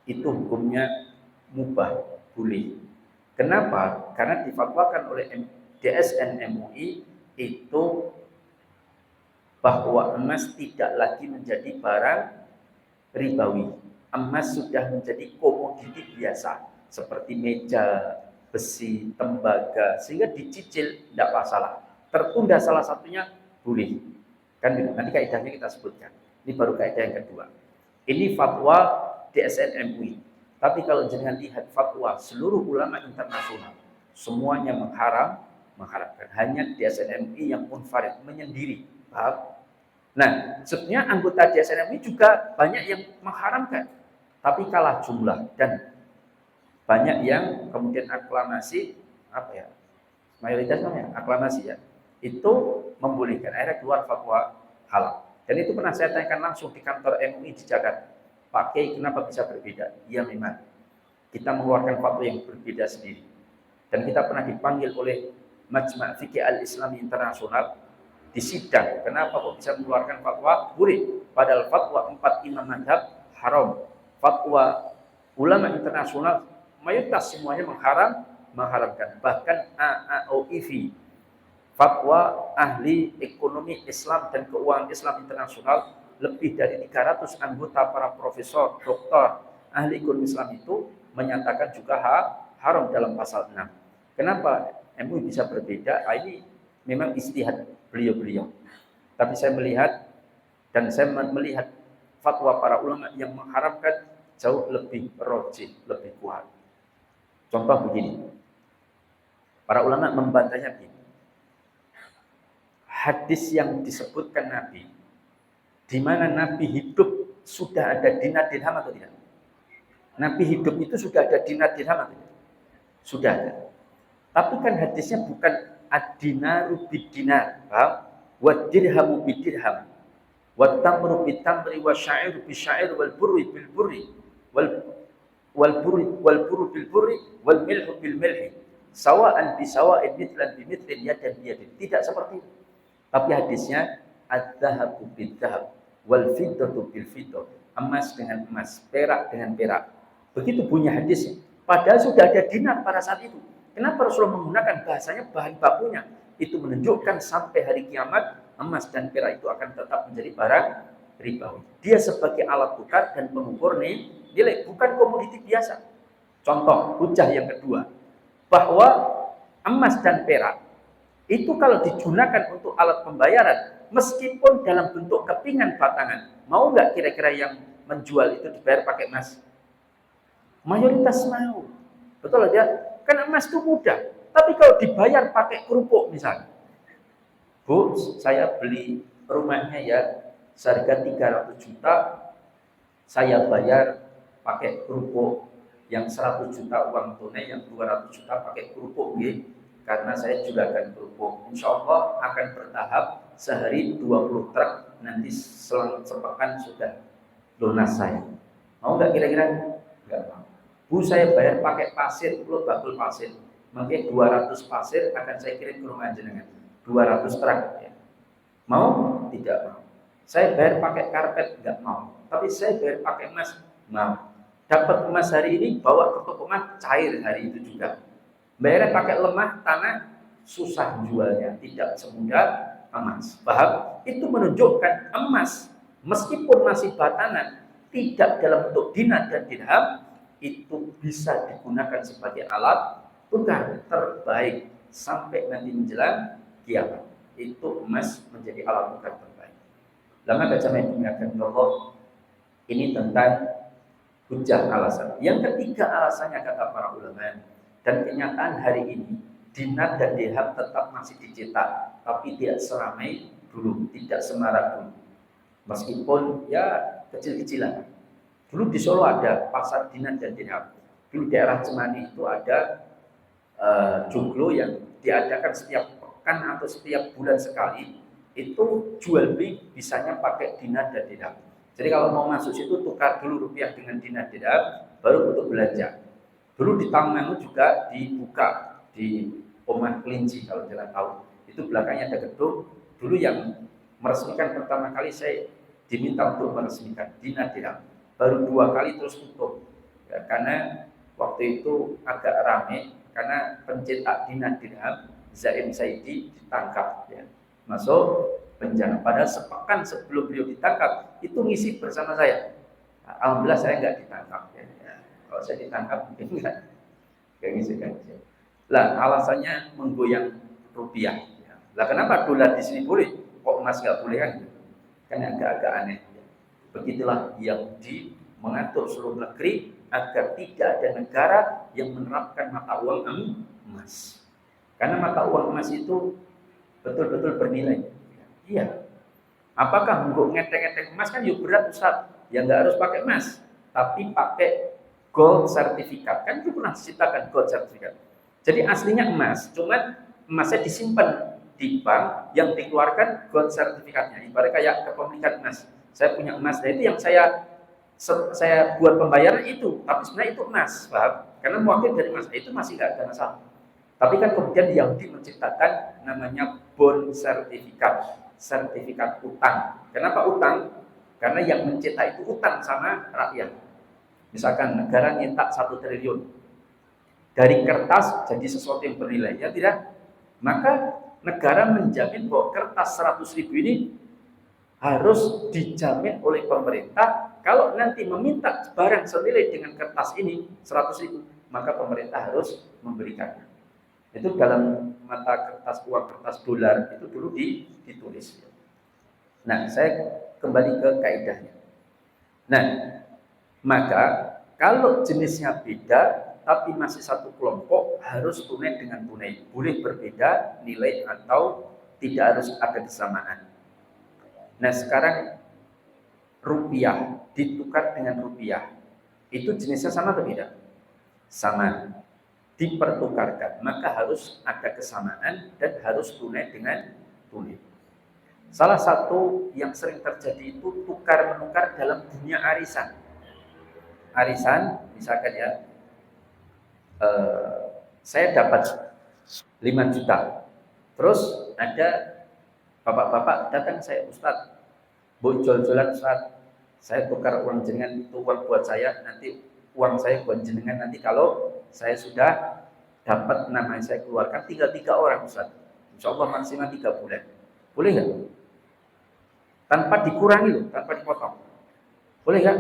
itu hukumnya mubah, boleh. Kenapa? Karena difatwakan oleh DSN MUI itu bahwa emas tidak lagi menjadi barang ribawi. Emas sudah menjadi komoditi biasa seperti meja, besi, tembaga, sehingga dicicil tidak masalah. Tertunda salah satunya boleh. Kan nanti kaidahnya kita sebutkan. Ini baru kaidah yang kedua. Ini fatwa DSN MUI. Tapi kalau jangan lihat fatwa seluruh ulama internasional, semuanya mengharapkan. Hanya DSN MUI yang munfarid, menyendiri. Paham? Nah, sebenarnya anggota DSN MUI juga banyak yang mengharamkan, tapi kalah jumlah dan banyak yang kemudian aklamasi, mayoritas namanya aklamasi ya, itu membolehkan. Akhirnya keluar fatwa halal. Dan itu pernah saya tanyakan langsung di kantor MUI di Jakarta. Pak Kiai, kenapa bisa berbeda? Ya memang kita mengeluarkan fatwa yang berbeda sendiri. Dan kita pernah dipanggil oleh Majma' Fiqih Al-Islami Internasional di sidang. Kenapa kok bisa mengeluarkan fatwa? Boleh. Padahal fatwa 4 imam mazhab haram. Fatwa ulama internasional mayoritas semuanya mengharamkan. Bahkan AAOIV, fatwa ahli ekonomi Islam dan keuangan Islam internasional, lebih dari 300 anggota para profesor, doktor, ahli ekonomi Islam itu menyatakan juga haram dalam pasal 6. Kenapa MUI bisa berbeda? Ini memang ijtihad beliau-beliau. Tapi saya melihat fatwa para ulama yang mengharamkan jauh lebih rajih, lebih kuat. Contoh begini. Para ulama membantahnya begini. Hadis yang disebutkan Nabi di mana Nabi hidup sudah ada dinar dirham atau tidak? Nabi hidup itu sudah ada dinar dirham atau tidak? Sudah ada. Tapi kan hadisnya bukan ad-dinaru bid-dinar, paham? Wa dirhamu bid-dirham. Wa tamru bit-tamri wa sya'iru bi-syair wal burri bil-burri wal burru bil-burri wal milhu bil-milhi. Sawa'an bi sawa'in mithlan bi mithlin yadan bi yadin. Tidak seperti itu. Tapi hadisnya adz-dzahabu bid-dzahab wal fiddatu bil-fiddah. Emas dengan emas, perak dengan perak. Begitu bunyi hadisnya. Padahal sudah ada dinar pada saat itu. Kenapa Rasulullah menggunakan bahasanya bahan bakunya? Itu menunjukkan sampai hari kiamat emas dan perak itu akan tetap menjadi barang ribawi. Dia sebagai alat tukar dan pengukur nilai, bukan komoditi biasa. Contoh hujah yang kedua, bahwa emas dan perak itu kalau digunakan untuk alat pembayaran, meskipun dalam bentuk kepingan batangan, mau nggak kira-kira yang menjual itu dibayar pakai emas? Mayoritas mau, betul aja. Kan emas itu mudah, tapi kalau dibayar pakai kerupuk misalnya, Bu, saya beli rumahnya ya seharga 300 juta, saya bayar pakai kerupuk, yang 100 juta uang tunai, yang 200 juta pakai kerupuk, gitu. Karena saya juga akan kerupuk. Insya Allah akan bertahap, sehari 20 truk, nanti selang sepekan sudah lunas saya. Mau nggak kira-kira? Nggak mau. Bu, saya bayar pakai pasir, lu bakul pasir. Mungkin 200 pasir akan saya kirim ke rumah jenengan. 200 truk. Ya. Mau? Tidak mau. Saya bayar pakai karpet, nggak mau. Tapi saya bayar pakai emas, mau. Dapat emas hari ini, bawa ke toko emas, cair hari itu juga. Bayarnya pakai lemah tanah, susah jualnya, tidak semudah emas. Paham? Itu menunjukkan emas, meskipun masih batangan, tidak dalam bentuk dinar dan dirham, itu bisa digunakan sebagai alat tukar terbaik sampai nanti menjelang kiamat. Itu emas menjadi alat tukar terbaik. Lama kacamata dimuliakan Allah. Ini tentang hujah alasan. Yang ketiga alasannya kata para ulama, dan kenyataan hari ini dinar dan dirham tetap masih dicetak, tapi tidak seramai dulu, tidak semarak dulu. Meskipun ya kecil-kecilan. Dulu di Solo ada pasar dinar dan dirham. Dulu daerah Cemani itu ada joglo yang diadakan setiap pekan atau setiap bulan sekali. Itu jual beli bisanya pakai dinar dan dirham. Jadi kalau mau masuk situ tukar dulu rupiah dengan dinar dirham, baru untuk belanja. Dulu di Taman juga dibuka di Omah Kelinci kalau kalian tahu. Itu belakangnya ada gedung. Dulu yang meresmikan pertama kali saya diminta untuk meresmikan dinar dirham. Baru 2 kali terus tutup. Ya, karena waktu itu agak ramai karena pencetak dinar dirham Zaim Saidi ditangkap ya. Masuk penjara. Padahal sepekan sebelum beliau ditangkap itu ngisi bersama saya. Nah, alhamdulillah saya nggak ditangkap ya. Kalau saya ditangkap mungkin nggak ngisi kan. Lah alasannya menggoyang rupiah. Ya. Lah kenapa dolar di sini boleh, kok emas nggak boleh kan? Kan agak-agak aneh. Begitulah Yahudi mengatur seluruh negeri agar tidak ada negara yang menerapkan mata uang emas. Karena mata uang emas itu betul-betul bernilai. Iya. Apakah untuk ngetek-ngetek emas kan yuk berat Ustaz. Ya nggak harus pakai emas, tapi pakai gold sertifikat. Kan itu pernah diceritakan gold sertifikat. Jadi aslinya emas, cuman emasnya disimpan di bank yang dikeluarkan gold sertifikatnya. Ibarat kayak kepemilikan emas. Saya punya emas, nah itu yang saya buat pembayaran itu, tapi sebenarnya itu emas, paham? Karena mewakili dari emas, itu masih nggak ada masalah. Tapi kan kemudian Yahudi menciptakan namanya bond sertifikat utang. Kenapa utang? Karena yang mencetak itu utang sama rakyat. Misalkan negara nyetak 1 triliun dari kertas jadi sesuatu yang bernilai, ya tidak? Maka negara menjamin bahwa kertas 100.000 ini harus dijamin oleh pemerintah. Kalau nanti meminta barang senilai dengan kertas ini 100.000, maka pemerintah harus memberikannya. Itu dalam mata kertas uang, kertas dolar itu dulu ditulis. Nah, saya kembali ke kaidahnya. Nah, maka kalau jenisnya beda tapi masih satu kelompok, harus tunai dengan tunai. Boleh berbeda nilai atau tidak harus ada kesamaan. Nah, sekarang rupiah ditukar dengan rupiah, itu jenisnya sama atau tidak? Sama. Dipertukarkan, maka harus ada kesamaan dan harus tunai dengan tunai. Salah satu yang sering terjadi itu tukar menukar dalam dunia arisan. Arisan, misalkan ya, saya dapat 5 juta. Terus ada bapak-bapak datang, saya, Ustaz, bu jual-jualan Ustaz, saya tukar uang jenengan, itu uang buat saya, nanti uang saya buat jenengan, nanti kalau saya sudah dapat nama yang saya keluarkan, tinggal 3 orang Ustaz, insya Allah maksimal 3 bulan. Boleh nggak? Tanpa dikurangi loh, tanpa dipotong. Boleh nggak?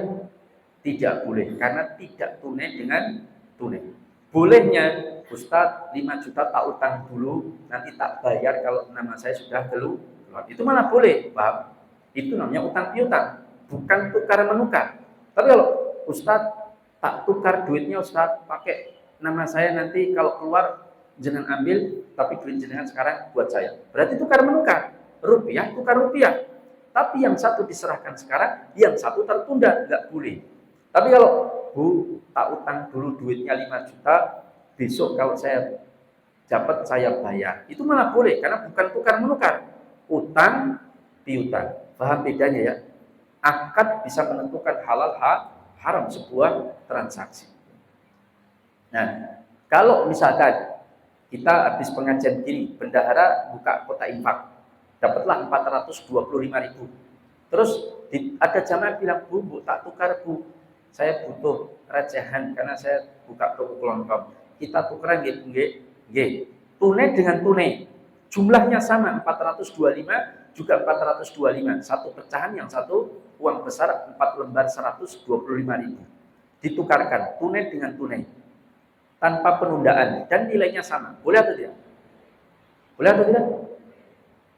Tidak boleh, karena tidak tunai dengan tunai. Bolehnya, Ustaz 5 juta tak utang dulu, nanti tak bayar kalau nama saya sudah keluar. Itu malah boleh, paham? Itu namanya utang piutang, bukan tukar menukar. Tapi kalau Ustaz tak tukar duitnya, Ustaz pakai nama saya, nanti kalau keluar jangan ambil, tapi duit jenengan sekarang buat saya. Berarti tukar menukar, rupiah tukar rupiah. Tapi yang satu diserahkan sekarang, yang satu tertunda, nggak boleh. Tapi kalau Bu, tak utang dulu duitnya 5 juta, besok kalau saya dapat saya bayar. Itu malah boleh, karena bukan tukar menukar. Utang piutang. Paham bedanya ya? Akad bisa menentukan halal haram sebuah transaksi. Nah, kalau misalkan kita habis pengajian gini, bendahara buka kotak infak, dapatlah 425.000. Terus ada jamaah bilang, Bu, tak tukar Bu, saya butuh recehan karena saya buka toko kelontong. Kita tukeran nggih. Tunai dengan tunai. Jumlahnya sama, 425 juga 425. Satu pecahan, yang satu uang besar, 4 lembar 125.000. Ditukarkan tunai dengan tunai. Tanpa penundaan dan nilainya sama. Boleh atau tidak? Boleh atau tidak?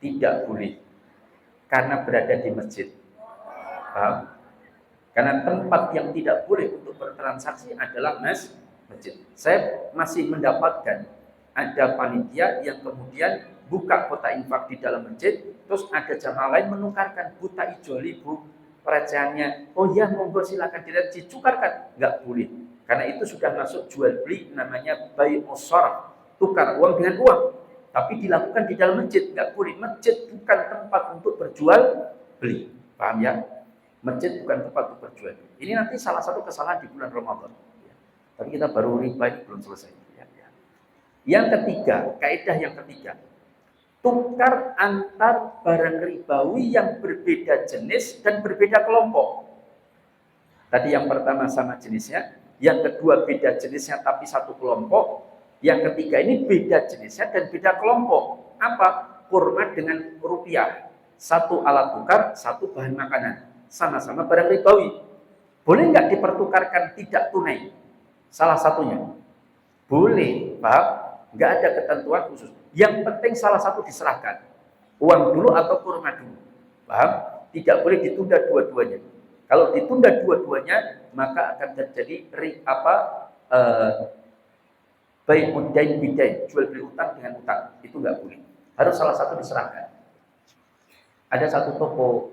Tidak boleh. Karena berada di masjid. Paham? Karena tempat yang tidak boleh untuk bertransaksi adalah masjid. Saya masih mendapatkan ada panitia yang kemudian buka kotak infak di dalam masjid, terus ada jamaah lain menukarkan, Bu tak ijoli Bu recehannya. Oh ya, monggo silakan dicukarkan. Enggak boleh. Karena itu sudah masuk jual beli, namanya bai'us sharaf, tukar uang dengan uang. Tapi dilakukan di dalam masjid, enggak boleh. Masjid bukan tempat untuk berjual beli. Paham ya? Masjid bukan tempat untuk berjual. Ini nanti salah satu kesalahan di bulan Ramadan. Tapi kita baru riba, ini belum selesai. Yang ketiga, kaidah yang ketiga, tukar antar barang ribawi yang berbeda jenis dan berbeda kelompok. Tadi yang pertama sama jenisnya, yang kedua beda jenisnya tapi satu kelompok, yang ketiga ini beda jenisnya dan beda kelompok. Apa? Kurma dengan rupiah. Satu alat tukar, satu bahan makanan. Sama-sama barang ribawi. Boleh nggak dipertukarkan tidak tunai? Salah satunya. Boleh, paham? Nggak ada ketentuan khusus. Yang penting salah satu diserahkan. Uang dulu atau kurma dulu. Paham? Tidak boleh ditunda dua-duanya. Kalau ditunda dua-duanya, maka akan terjadi bai'ud dain bidain, jual beli utang dengan utang. Itu nggak boleh. Harus salah satu diserahkan. Ada satu toko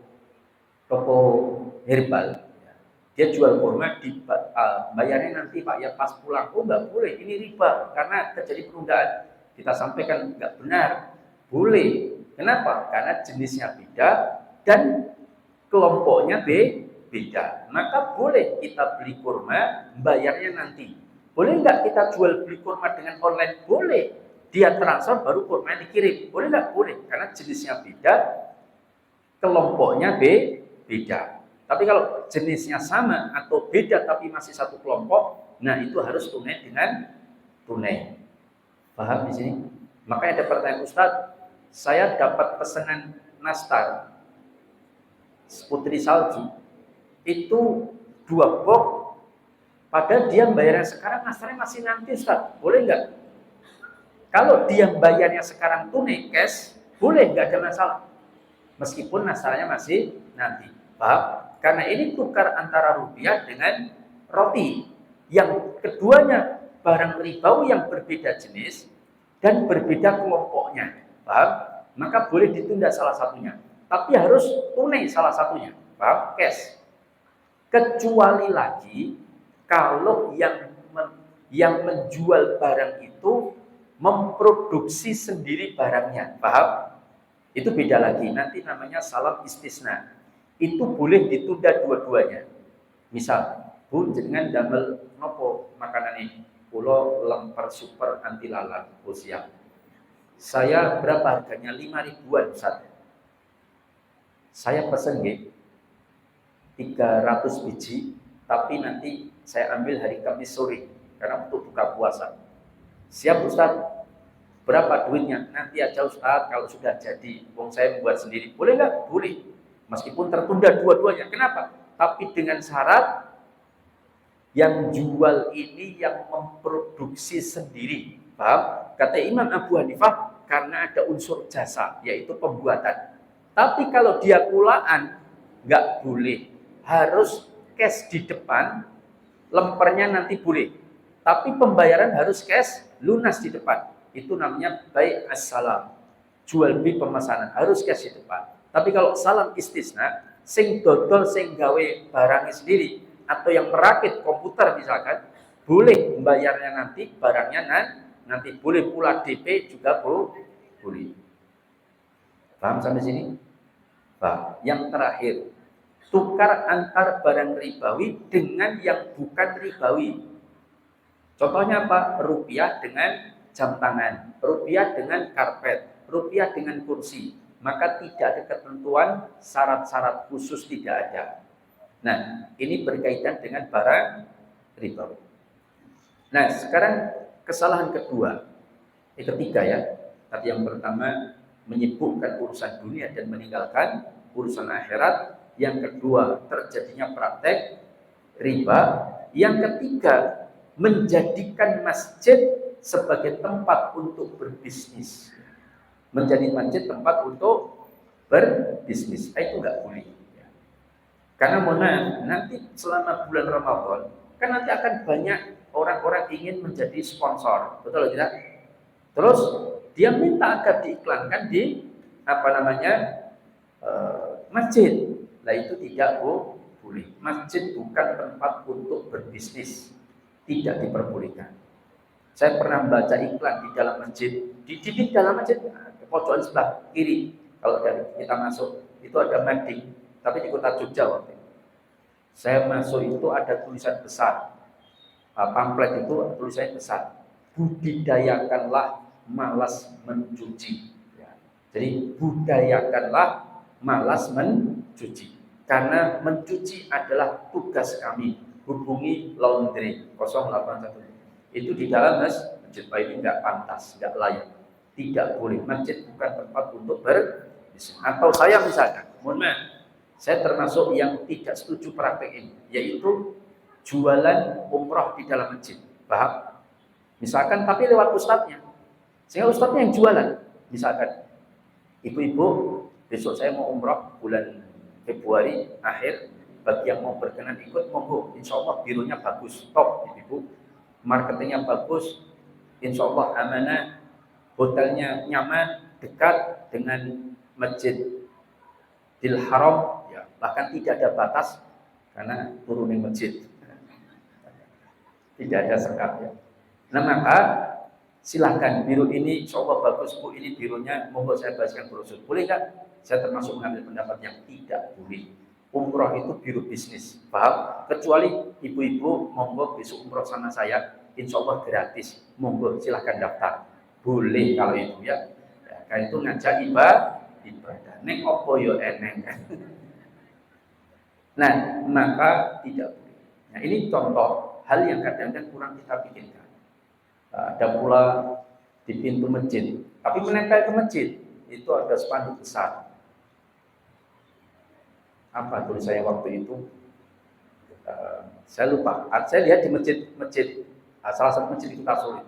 herbal, dia jual kurma, bayarnya nanti Pak ya pas pulang. Oh nggak boleh, ini riba karena terjadi penundaan. Kita sampaikan nggak benar, boleh. Kenapa? Karena jenisnya beda dan kelompoknya beda. Maka boleh kita beli kurma, bayarnya nanti. Boleh nggak kita jual beli kurma dengan online? Boleh. Dia transfer baru kurma dikirim. Boleh nggak? Boleh. Karena jenisnya beda, kelompoknya beda. Tapi kalau jenisnya sama atau beda tapi masih satu kelompok, nah itu harus tunai dengan tunai. Paham di sini? Makanya ada pertanyaan, Ustaz, saya dapat pesanan nastar putri salju itu 2 box, padahal dia bayarnya sekarang, nastarnya masih nanti, Ustaz. Boleh nggak? Kalau dia bayarnya sekarang tunai cash, boleh, nggak ada masalah. Meskipun nastarnya masih nanti. Paham? Karena ini tukar antara rupiah dengan roti. Yang keduanya barang ribawi yang berbeda jenis dan berbeda kelompoknya. Paham? Maka boleh ditunda salah satunya. Tapi harus tunai salah satunya. Paham? Cash. Kecuali lagi kalau yang menjual barang itu memproduksi sendiri barangnya, paham? Itu beda lagi, nanti namanya salam istisna. Itu boleh ditunda dua-duanya. Misal, Bu jenengan damel nopo makanan ini? Pulau lemper super anti lalat, Bu siap. Saya berapa harganya? 5 ribuan Ustaz. Saya pesen nggih 300 biji, tapi nanti saya ambil hari Kamis sore karena untuk buka puasa. Siap Ustaz. Berapa duitnya? Nanti aja Ustaz kalau sudah jadi. Wong saya membuat sendiri. Boleh nggak? Boleh. Meskipun tertunda dua-duanya. Kenapa? Tapi dengan syarat yang jual ini yang memproduksi sendiri. Paham? Kata Imam Abu Hanifah, karena ada unsur jasa, yaitu pembuatan. Tapi kalau dia kulaan, nggak boleh. Harus cash di depan, lempernya nanti boleh. Tapi pembayaran harus cash, lunas di depan. Itu namanya bai' as-salam. Jual beli pemesanan harus cash di depan. Tapi kalau salam istisna, sing dodol sing gawe barangnya sendiri atau yang merakit komputer misalkan, boleh membayarnya nanti, barangnya nanti boleh pula DP juga boleh. Paham sampai sini? Bah, yang terakhir, tukar antar barang ribawi dengan yang bukan ribawi. Contohnya apa? Rupiah dengan jam tangan, rupiah dengan karpet, rupiah dengan kursi. Maka tidak ada ketentuan syarat-syarat khusus, tidak ada. Nah, ini berkaitan dengan barang ribawi. Nah, sekarang kesalahan kedua, ketiga ya. Tapi yang pertama menyibukkan urusan dunia dan meninggalkan urusan akhirat. Yang kedua terjadinya praktek riba. Yang ketiga menjadikan masjid sebagai tempat untuk berbisnis. Menjadi masjid tempat untuk berbisnis. Itu enggak boleh. Karena nanti selama bulan Ramadan kan nanti akan banyak orang-orang ingin menjadi sponsor, betul tidak? Terus dia minta agar diiklankan di masjid. Nah itu tidak boleh. Masjid bukan tempat untuk berbisnis, tidak diperbolehkan. Saya pernah baca iklan di dalam masjid, di dalam masjid pojokan sebelah kiri. Kalau dari kita masuk itu ada mading, tapi di kota Jogja waktu itu. Saya masuk itu ada tulisan besar, pamflet itu tulisannya besar. Budidayakanlah malas mencuci. Ya. Jadi budayakanlah malas mencuci. Karena mencuci adalah tugas kami. Hubungi laundry 081. Itu di dalam masjid. Ini enggak pantas, enggak layak. Tidak boleh. Masjid bukan tempat untuk berbisnis. Atau saya misalkan, mohon maaf, saya termasuk yang tidak setuju praktek ini, yaitu jualan umroh di dalam masjid. Paham? Misalkan tapi lewat ustadznya. Sehingga ustadznya yang jualan. Misalkan, ibu-ibu, besok saya mau umroh bulan Februari akhir, bagi yang mau berkenan ikut, monggo. Insya Allah birunya bagus, top, ibu. Marketingnya bagus, insya Allah amanah, hotelnya nyaman, dekat dengan Masjidil Haram, ya, bahkan tidak ada batas karena turunin masjid, tidak ada sekat ya. Nah maka silahkan biru ini, insya Allah bagus Bu, ini birunya, monggo saya bagikan brosur, boleh nggak? Saya termasuk mengambil pendapat yang tidak boleh. Umroh itu biru bisnis, paham? Kecuali ibu-ibu, monggo besok umroh sama saya, insya Allah gratis, monggo silahkan daftar, boleh kalau itu ya. Karena itu ngajak ibadah, neng opo yo eneng. Nah, maka tidak boleh. Nah, ini contoh hal yang kadang-kadang kurang kita pikirkan. Ada pula di pintu masjid, tapi menempel ke masjid itu ada spanduk besar. Apa tulis saya waktu itu? Saya lupa. Saya lihat di masjid, salah satu masjid di Kota Solo.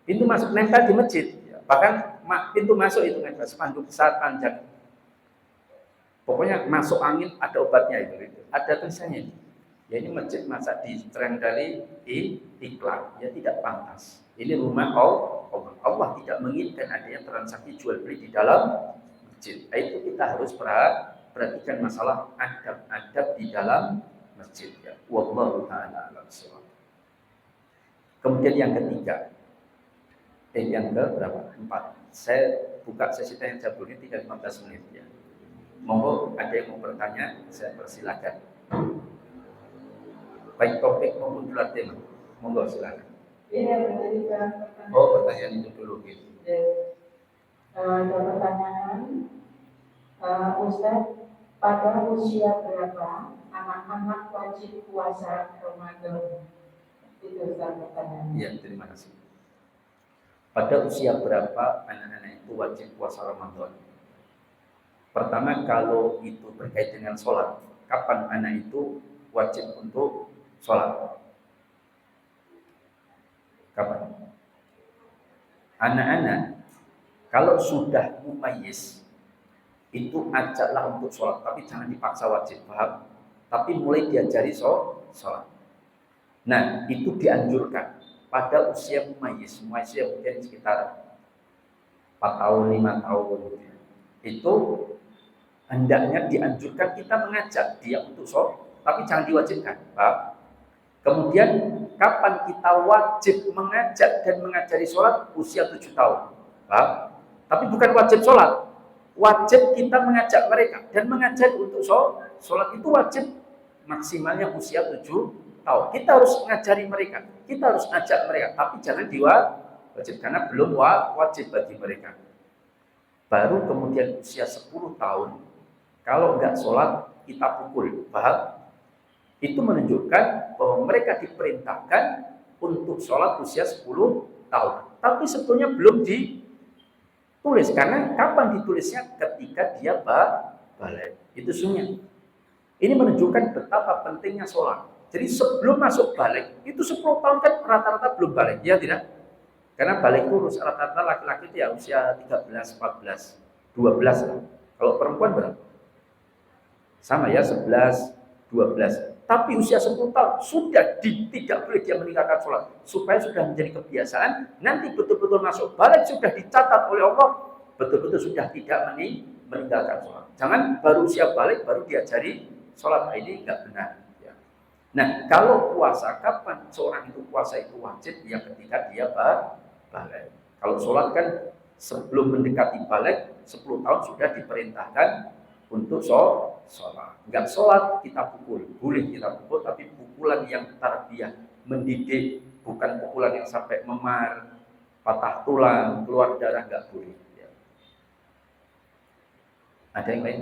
Pintu masuk nempel di masjid. Bahkan pintu masuk itu nempel spanduk besar panjang. Pokoknya masuk angin ada obatnya itu. Ada tulisannya. Ya ini masjid masa ditrendali di iklan. Ya tidak pantas. Ini rumah Allah. Allah tidak menginginkan adanya transaksi jual beli di dalam masjid. Itu kita harus perhatikan masalah adab-adab di dalam masjid ya. Wallahu taala a'lam bishawab. Kemudian yang ketiga, yang ke berapa? 4. Saya buka sesi tanya jawab ini tinggal 15 menit ya. Monggo ada yang mau bertanya, saya persilakan. Baik topik maupun luar tema. Monggo silakan. Iya, berarti pertanyaan. Oh, pertanyaan itu dulu gitu. Ada pertanyaan, Ustaz, pada usia berapa anak-anak wajib puasa Ramadan? Itu Ustaz pertanyaannya. Iya, terima kasih. Pada usia berapa anak-anak itu wajib puasa Ramadan? Pertama, kalau itu berkait dengan sholat, kapan anak itu wajib untuk sholat? Kapan? Anak-anak kalau sudah mumayyiz itu ajaklah untuk sholat, tapi jangan dipaksa wajib, paham? Tapi mulai diajari sholat. Nah, itu dianjurkan pada usia mumayyiz mungkin sekitar 4 tahun, 5 tahun. Itu hendaknya dianjurkan kita mengajak dia untuk sholat, tapi jangan diwajibkan, paham? Kemudian kapan kita wajib mengajak dan mengajari sholat? Usia 7 tahun, paham? Tapi bukan wajib sholat, wajib kita mengajak mereka dan mengajar untuk sholat. Sholat itu wajib maksimalnya usia 7 tahun. Kita harus mengajari mereka, kita harus ajak mereka, tapi jangan diwajib karena belum wajib bagi mereka. Baru kemudian usia 10 tahun, kalau enggak sholat kita pukul, paham? Itu menunjukkan bahwa mereka diperintahkan untuk sholat usia 10 tahun. Tapi sebetulnya belum ditulis, karena kapan ditulisnya? Ketika dia balik. Itu sunnah. Ini menunjukkan betapa pentingnya sholat. Jadi sebelum masuk balik, itu 10 tahun kan rata-rata belum balik, ya tidak? Karena balik itu rata-rata laki-laki itu ya usia 13, 14, 12. Kalau perempuan berapa? Sama ya, 11, 12. Tapi usia 10 tahun sudah tidak boleh dia meninggalkan sholat. Supaya sudah menjadi kebiasaan, nanti betul-betul masuk balik sudah dicatat oleh Allah, betul-betul sudah tidak meninggalkan sholat. Jangan baru usia balik baru diajari sholat, ini enggak benar. Ya. Nah, kalau puasa, kapan seorang itu puasa itu wajib? Ya ketika dia balik. Kalau sholat kan sebelum mendekati balik 10 tahun sudah diperintahkan untuk sholat. Enggak sholat kita pukul, boleh kita pukul, tapi pukulan yang tarbiyah, mendidik, bukan pukulan yang sampai memar, patah tulang, keluar darah, enggak boleh. Ya. Ada yang lain?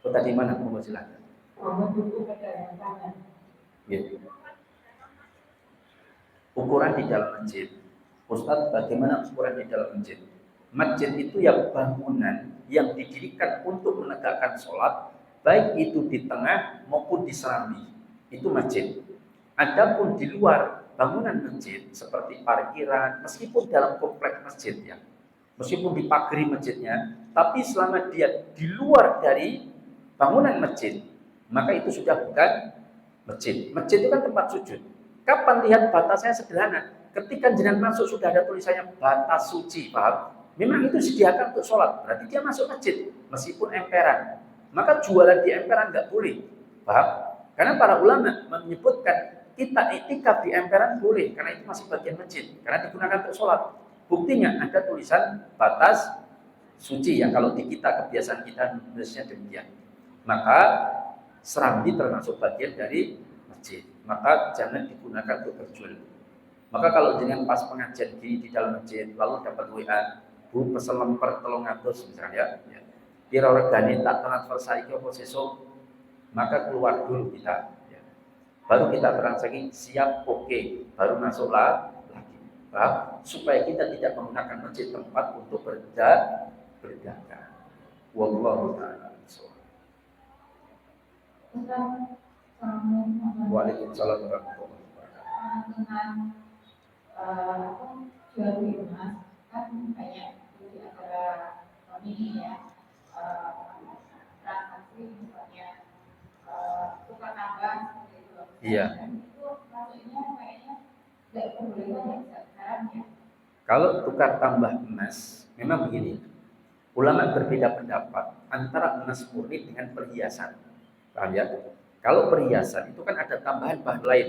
Oh, tadi mana? Mau silakan. Ya. Ukuran di dalam masjid. Ustaz, bagaimana ukuran di dalam masjid? Masjid itu ya bangunan yang didirikan untuk menegakkan sholat, baik itu di tengah maupun di serambi. Itu masjid. Adapun di luar bangunan masjid seperti parkiran, meskipun dalam kompleks masjid ya, meskipun dipagari masjidnya, tapi selama dia di luar dari bangunan masjid, maka itu sudah bukan masjid. Masjid itu kan tempat sujud. Kapan lihat batasnya? Sederhana. Ketika jenengan masuk sudah ada tulisannya batas suci, paham? Memang itu disediakan untuk sholat, berarti dia masuk masjid, meskipun emperan. Maka jualan di emperan nggak boleh, paham? Karena para ulama menyebutkan kita iktikaf di emperan boleh, karena itu masih bagian masjid, karena digunakan untuk sholat. Buktinya ada tulisan batas suci yang kalau di kita kebiasaan kita nulisnya demikian. Maka serambi termasuk bagian dari masjid, maka jangan digunakan untuk berjual. Maka kalau dengan pas pengajian di dalam masjid lalu dapat WA, Bu pesen lemper 300 misalnya ya. Kira regane tak transfer saiki apa sesuk, maka keluar dulu kita ya. Baru kita transaksi siap oke, baru masuklah lagi. Paham? Supaya kita tidak menggunakan masjid tempat untuk berdagang. Wallahu ta'ala bishawab. Waalaikumsalam warahmatullahi wabarakatuh. Dengan jual beli emas kan banyak di antara kami ya, transaksi misalnya tukar tambah seperti itu. Iya. Dan itu maksudnya kayaknya tidak diperbolehkan ya sekarang ya. Kalau tukar tambah emas, memang begini. Ulama berbeda pendapat antara emas murni dengan perhiasan. Paham ya? Kalau perhiasan itu kan ada tambahan bahan lain,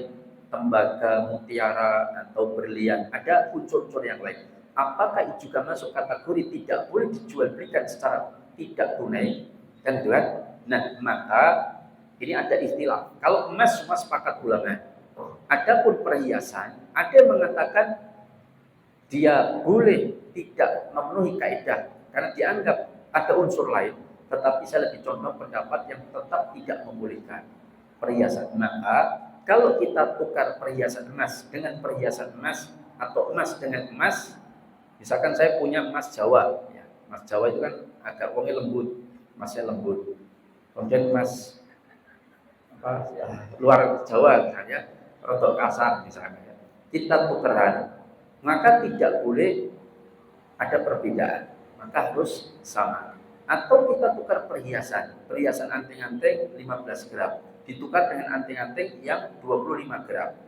tembaga, mutiara atau berlian, ada unsur-unsur yang lain. Apakah itu juga masuk kategori tidak boleh dijual belikan secara tidak tunai? Kan gitu kan? Nah, maka ini ada istilah. Kalau emas semua sepakat ulama. Adapun perhiasan, ada yang mengatakan dia boleh tidak memenuhi kaidah karena dianggap ada unsur lain, tetapi saya lebih condong pendapat yang tetap tidak membolehkan perhiasan. Maka kalau kita tukar perhiasan emas dengan perhiasan emas atau emas dengan emas, misalkan saya punya emas Jawa, ya, emas Jawa itu kan agak wongnya lembut, emasnya lembut. Kemudian emas apa, ya, luar Jawa misalnya, rotok kasar misalnya, kita tukeran, maka tidak boleh ada perbedaan, maka harus sama. Atau kita tukar perhiasan anting-anting 15 gram, ditukar dengan anting-anting yang 25 gram.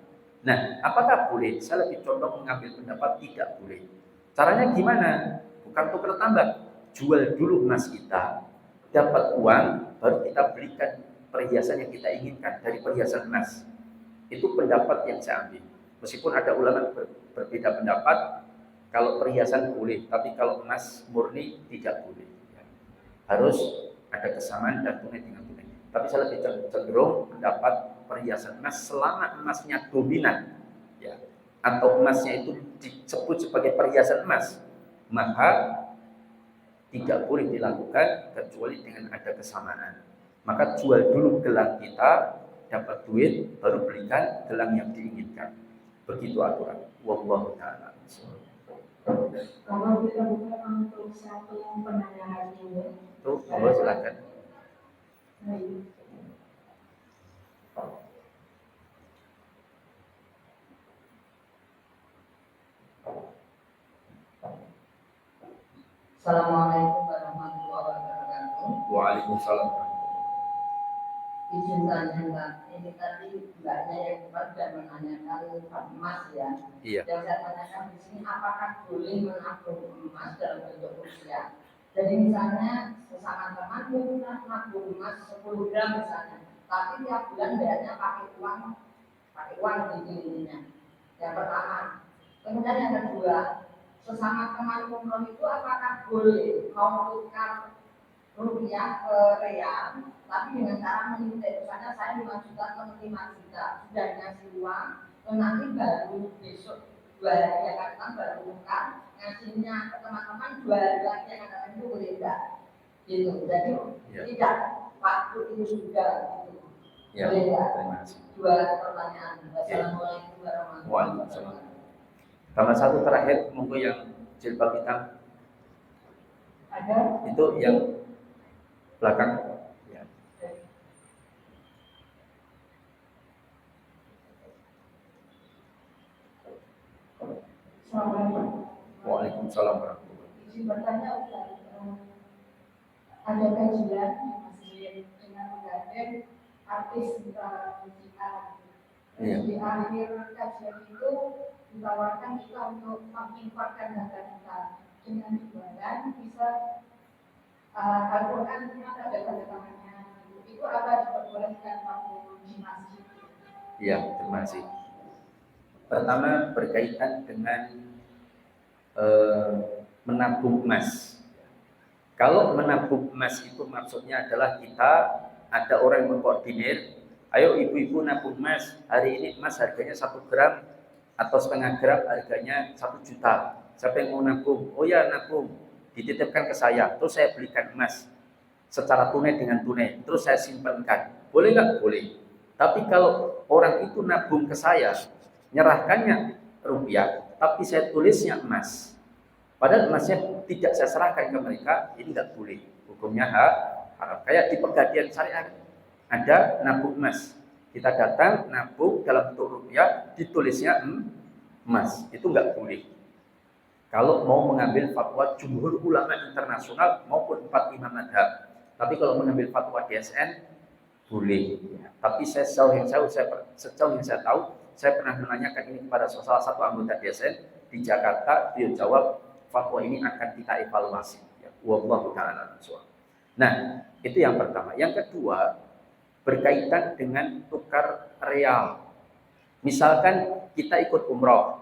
Nah, apakah boleh? Saya lebih condong mengambil pendapat tidak boleh. Caranya gimana? Bukan tukar tambah, jual dulu emas kita, dapat uang, baru kita belikan perhiasan yang kita inginkan dari perhiasan emas. Itu pendapat yang saya ambil. Meskipun ada ulama berbeda pendapat, kalau perhiasan boleh, tapi kalau emas murni tidak boleh. Harus ada kesamaan dan tunai dengan tunai. Tapi saya lebih cenderung mendapat perhiasan emas selama emasnya dominan, ya, atau emasnya itu disebut sebagai perhiasan emas, maka tidak boleh dilakukan kecuali dengan ada kesamaan. Maka jual dulu gelang kita, dapat duit, baru belikan gelang yang diinginkan. Begitu aturan. Wallahu ta'ala. Kalau kita buka untuk satu penanyaan ini, Tuh, silakan. Assalamualaikum warahmatullahi wabarakatuh. Waalaikumsalam. Izin tanya Mbak, ini tadi Mbaknya yang sudah menanyakan emas ya. Iya. Yang saya tanyakan di sini, apakah boleh menabung emas dalam bentuk rupiah? Jadi misalnya sesama teman kita nabung emas 10 gram misalnya, tapi tiap bulan bayarnya pakai uang intinya. Yang pertama. Kemudian yang kedua, sesama teman umroh itu apakah boleh mau tukar rupiah ke real, tapi dengan cara menyuntik. Misalnya saya 5 juta ke 5 juta, sudah dikasih uang, dan nanti baru besok 2 hari yang akan datang baru tukar, ngasihnya ke teman-teman 2 hari lagi yang akan datang itu boleh tidak? Gitu. Jadi tidak waktu itu juga gitu. Ya, boleh tidak? terima kasih. Dua pertanyaan. Wassalamualaikum warahmatullahi wabarakatuh. Tambah satu terakhir, monggo yang jilbab hitam. ada Itu yang belakang. Ya. Assalamualaikum. Waalaikumsalam warahmatullahi wabarakatuh. Izin bertanya Ustaz, ada kajian di masjid dengan menggandeng artis musik. Iya. Di akhir kajian itu ditawarkan kita untuk menginformasikan data kita dengan imbalan bisa Al-Quran ada data-datanya. Itu apa diperbolehkan waktu di masjid? Iya, terima kasih. Pertama berkaitan dengan menabung emas. Kalau menabung emas itu maksudnya adalah kita ada orang yang mengkoordinir, ayo ibu-ibu nabung emas, hari ini emas harganya 1 gram atau setengah gram harganya 1 juta. Siapa yang mau nabung? Oh ya nabung, dititipkan ke saya, terus saya belikan emas secara tunai dengan tunai, terus saya simpankan. Boleh nggak? Boleh. Tapi kalau orang itu nabung ke saya, nyerahkannya rupiah, tapi saya tulisnya emas, padahal emasnya tidak saya serahkan ke mereka, ini nggak boleh. Hukumnya haram. Kayak di Pegadaian Syariah ada nabung emas. Kita datang nabung dalam bentuk rupiah, ditulisnya emas, itu nggak boleh. Kalau mau mengambil fatwa jumhur ulama internasional maupun 4 imam madhab. Tapi kalau mengambil fatwa DSN boleh. Tapi sejauh yang saya tahu, saya pernah menanyakan ini kepada salah satu anggota DSN di Jakarta, dia jawab fatwa ini akan kita evaluasi. Wallahu ta'ala. Nah, itu yang pertama. Yang kedua, berkaitan dengan tukar real. Misalkan kita ikut umroh,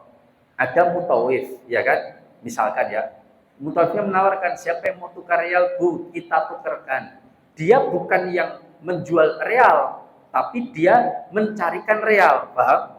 ada mutawif, ya kan? Misalkan ya, mutawifnya menawarkan siapa yang mau tukar real, Bu, kita tukarkan. Dia bukan yang menjual real, tapi dia mencarikan real, paham?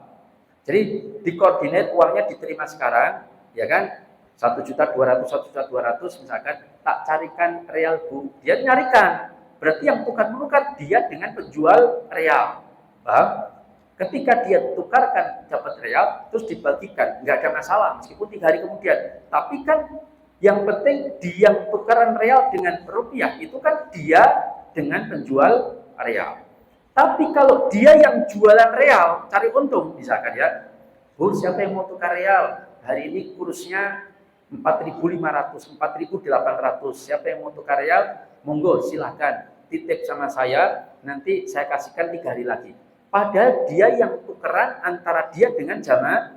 Jadi dikoordinat uangnya diterima sekarang, ya kan? 1.200.000, 1.200.000 misalkan, tak carikan real Bu, dia nyarikan. Berarti yang tukar menukar dia dengan penjual real, paham? Ketika dia tukarkan dapat real, terus dibagikan, nggak ada masalah meskipun 3 hari kemudian. Tapi kan yang penting dia tukaran real dengan rupiah itu kan dia dengan penjual real. Tapi kalau dia yang jualan real cari untung, misalkan ya, Bu, siapa yang mau tukar real? Hari ini kursnya 4.500, 4.800. Siapa yang mau tukar real? Monggo silahkan titip sama saya, nanti saya kasihkan 3 hari lagi. Padahal dia yang tukeran antara dia dengan jamaah.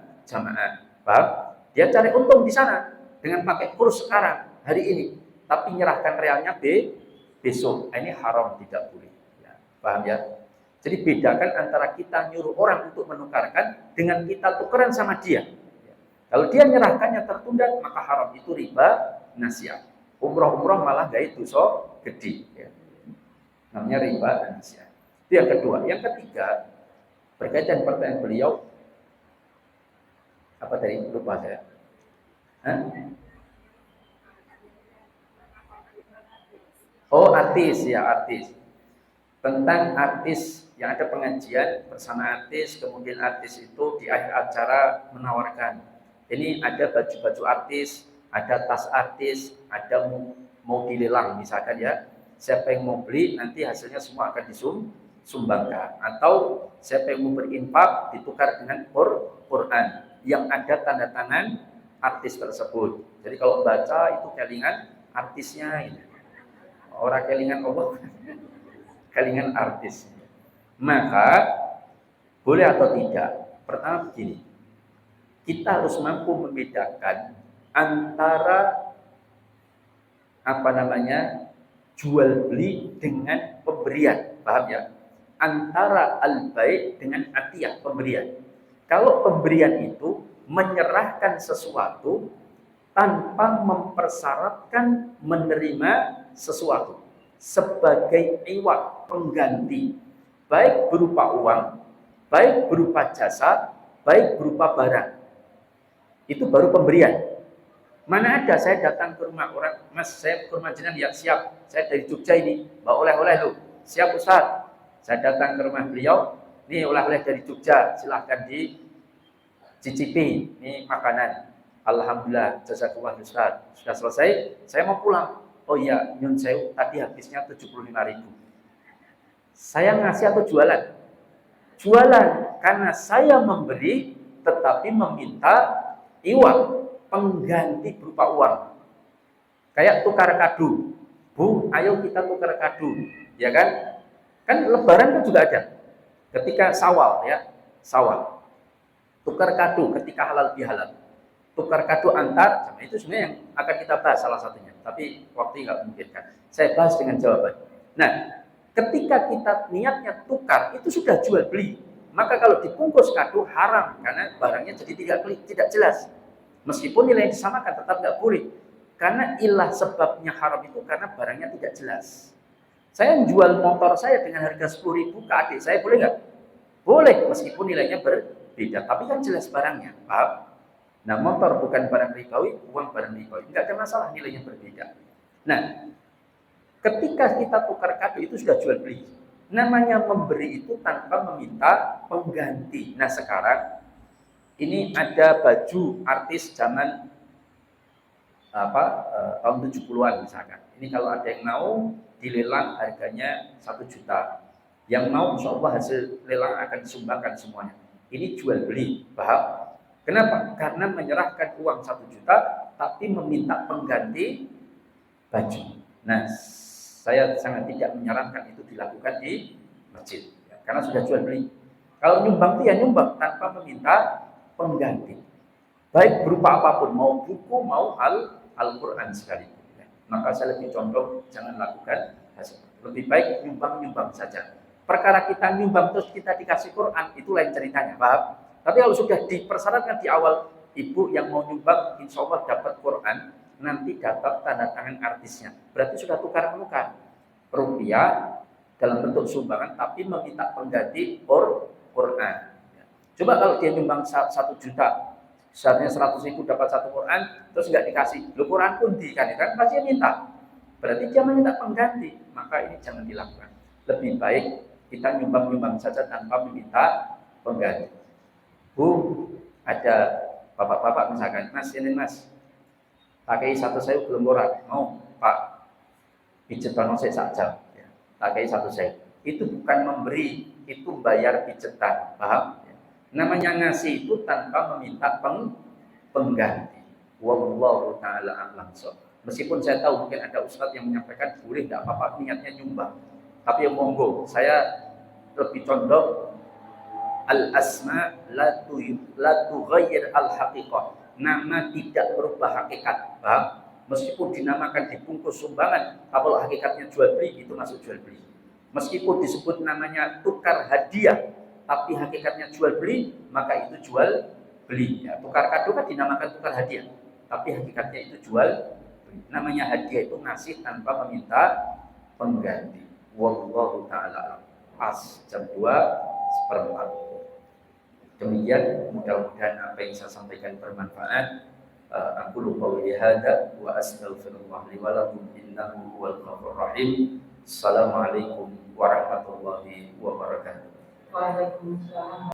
Paham? Dia cari untung di sana dengan pakai kurs sekarang, hari ini. Tapi menyerahkan realnya besok. Ini haram, tidak boleh. Ya, paham ya? Jadi bedakan antara kita nyuruh orang untuk menukarkan dengan kita tukeran sama dia. Kalau dia menyerahkannya tertunda, maka haram. Itu riba nasiah. Umroh malah gak itu gede. Ya. Namanya riba nasiah. Itu yang kedua. Yang ketiga, berkaitan pertanyaan beliau, apa tadi? Lupa saya. Oh, artis ya, artis. Tentang artis yang ada pengajian bersama artis, kemudian artis itu di akhir acara menawarkan, ini ada baju-baju artis, ada tas artis, ada mau dilelang misalkan ya. Siapa yang mau beli nanti hasilnya semua akan disumbangkan, atau siapa yang mau berinfak ditukar dengan Quran yang ada tanda tangan artis tersebut. Jadi kalau baca itu kelingan artisnya ini. Orang kelingan Allah, kelingan artis. Maka boleh atau tidak? Pertama begini, kita harus mampu membedakan antara jual beli dengan pemberian, paham ya? Antara al-bai' dengan atiyah, pemberian. Kalau pemberian itu menyerahkan sesuatu tanpa mempersyaratkan menerima sesuatu sebagai iwak, pengganti, baik berupa uang, baik berupa jasa, baik berupa barang. Itu baru pemberian. Mana ada saya datang ke rumah orang, Mas, saya ke rumah jenengan, ya siap, saya dari Jogja ini, bawa oleh-oleh lu. Siap Ustaz. Saya datang ke rumah beliau, nih oleh-oleh dari Jogja, silahkan dicicipi, ini makanan. Alhamdulillah, jazakallah Ustaz. Sudah selesai, saya mau pulang. Oh iya, nyun sewu, tadi habisnya 75.000. Saya ngasih atau jualan? Jualan, karena saya memberi tetapi meminta iwak, pengganti berupa uang. Kayak tukar kado. Bu, ayo kita tukar kado, ya kan? Kan lebaran kan juga ada. Ketika Syawal ya, Syawal. Tukar kado ketika halal bihalal. Tukar kado antar, itu sebenarnya yang akan kita bahas salah satunya. Tapi waktu nggak memungkinkan. Saya bahas dengan jawaban. Nah, ketika kita niatnya tukar, itu sudah jual beli. Maka kalau dibungkus kado haram, karena barangnya jadi tidak jelas. Meskipun nilai yang disamakan tetap nggak boleh. Karena ilah sebabnya haram itu karena barangnya tidak jelas. Saya jual motor saya dengan harga 10.000 ke adik saya, boleh nggak? Boleh, meskipun nilainya berbeda. Tapi kan jelas barangnya, paham? Nah, motor bukan barang ribawi, uang barang ribawi. Nggak ada masalah nilainya berbeda. Nah, ketika kita tukar kado itu sudah jual beli. Namanya memberi itu tanpa meminta pengganti. Nah, sekarang ini ada baju artis zaman tahun 70-an misalkan. Ini kalau ada yang mau dilelang harganya 1 juta. Yang mau insya Allah hasil lelang akan disumbangkan semuanya. Ini jual beli, paham? Kenapa? Karena menyerahkan uang 1 juta tapi meminta pengganti baju. Nah, saya sangat tidak menyarankan itu dilakukan di masjid, karena sudah jual beli. Kalau nyumbang itu ya nyumbang tanpa meminta pengganti. Baik berupa apapun, mau buku, mau Al-Quran sekalipun. Maka saya lebih condong jangan lakukan hasil. Lebih baik nyumbang saja. Perkara kita nyumbang terus kita dikasih Quran, itu lain ceritanya, paham? Tapi kalau sudah dipersyaratkan di awal, ibu yang mau nyumbang insya Allah dapat Quran, nanti dapat tanda tangan artisnya. Berarti sudah tukar-menukar rupiah dalam bentuk sumbangan, tapi meminta pengganti Quran. Coba kalau dia nyumbang 1 juta, seharusnya 100.000 dapat 1 Quran, terus nggak dikasih, lu Quran pun kan pasti dia minta. Berarti dia meminta pengganti, maka ini jangan dilakukan. Lebih baik kita nyumbang-nyumbang saja tanpa meminta pengganti. Bu, ada bapak-bapak misalkan, Mas ini Mas, pakai 1 saya belum murah, mau Pak pijetan saya saja, ya. Pakai 1 saya. Itu bukan memberi, itu bayar pijetan, paham? Ya. Namanya ngasih itu tanpa meminta pengganti. Wallahu ta'ala a'lam. Meskipun saya tahu mungkin ada ustadz yang menyampaikan boleh tidak apa-apa niatnya nyumbang, tapi yang monggo, saya lebih condong al-asma la tughayyir al-haqiqah. Nama tidak berubah hakikat, paham? Meskipun dinamakan dibungkus sumbangan, kalau hakikatnya jual beli, itu masuk jual beli. Meskipun disebut namanya tukar hadiah, tapi hakikatnya jual beli, maka itu jual beli. Ya, tukar kado kan dinamakan tukar hadiah, tapi hakikatnya itu jual beli. Namanya hadiah itu ngasih tanpa meminta pengganti. Wallahu ta'ala pas jam 2:04. Demikian, mudah-mudahan apa yang saya sampaikan bermanfaat. Aku lupa hadza wa astaghfirullah li wa lakum innahu huwal ghafurur rahim. Assalamualaikum warahmatullahi wabarakatuh. Waalaikumsalam.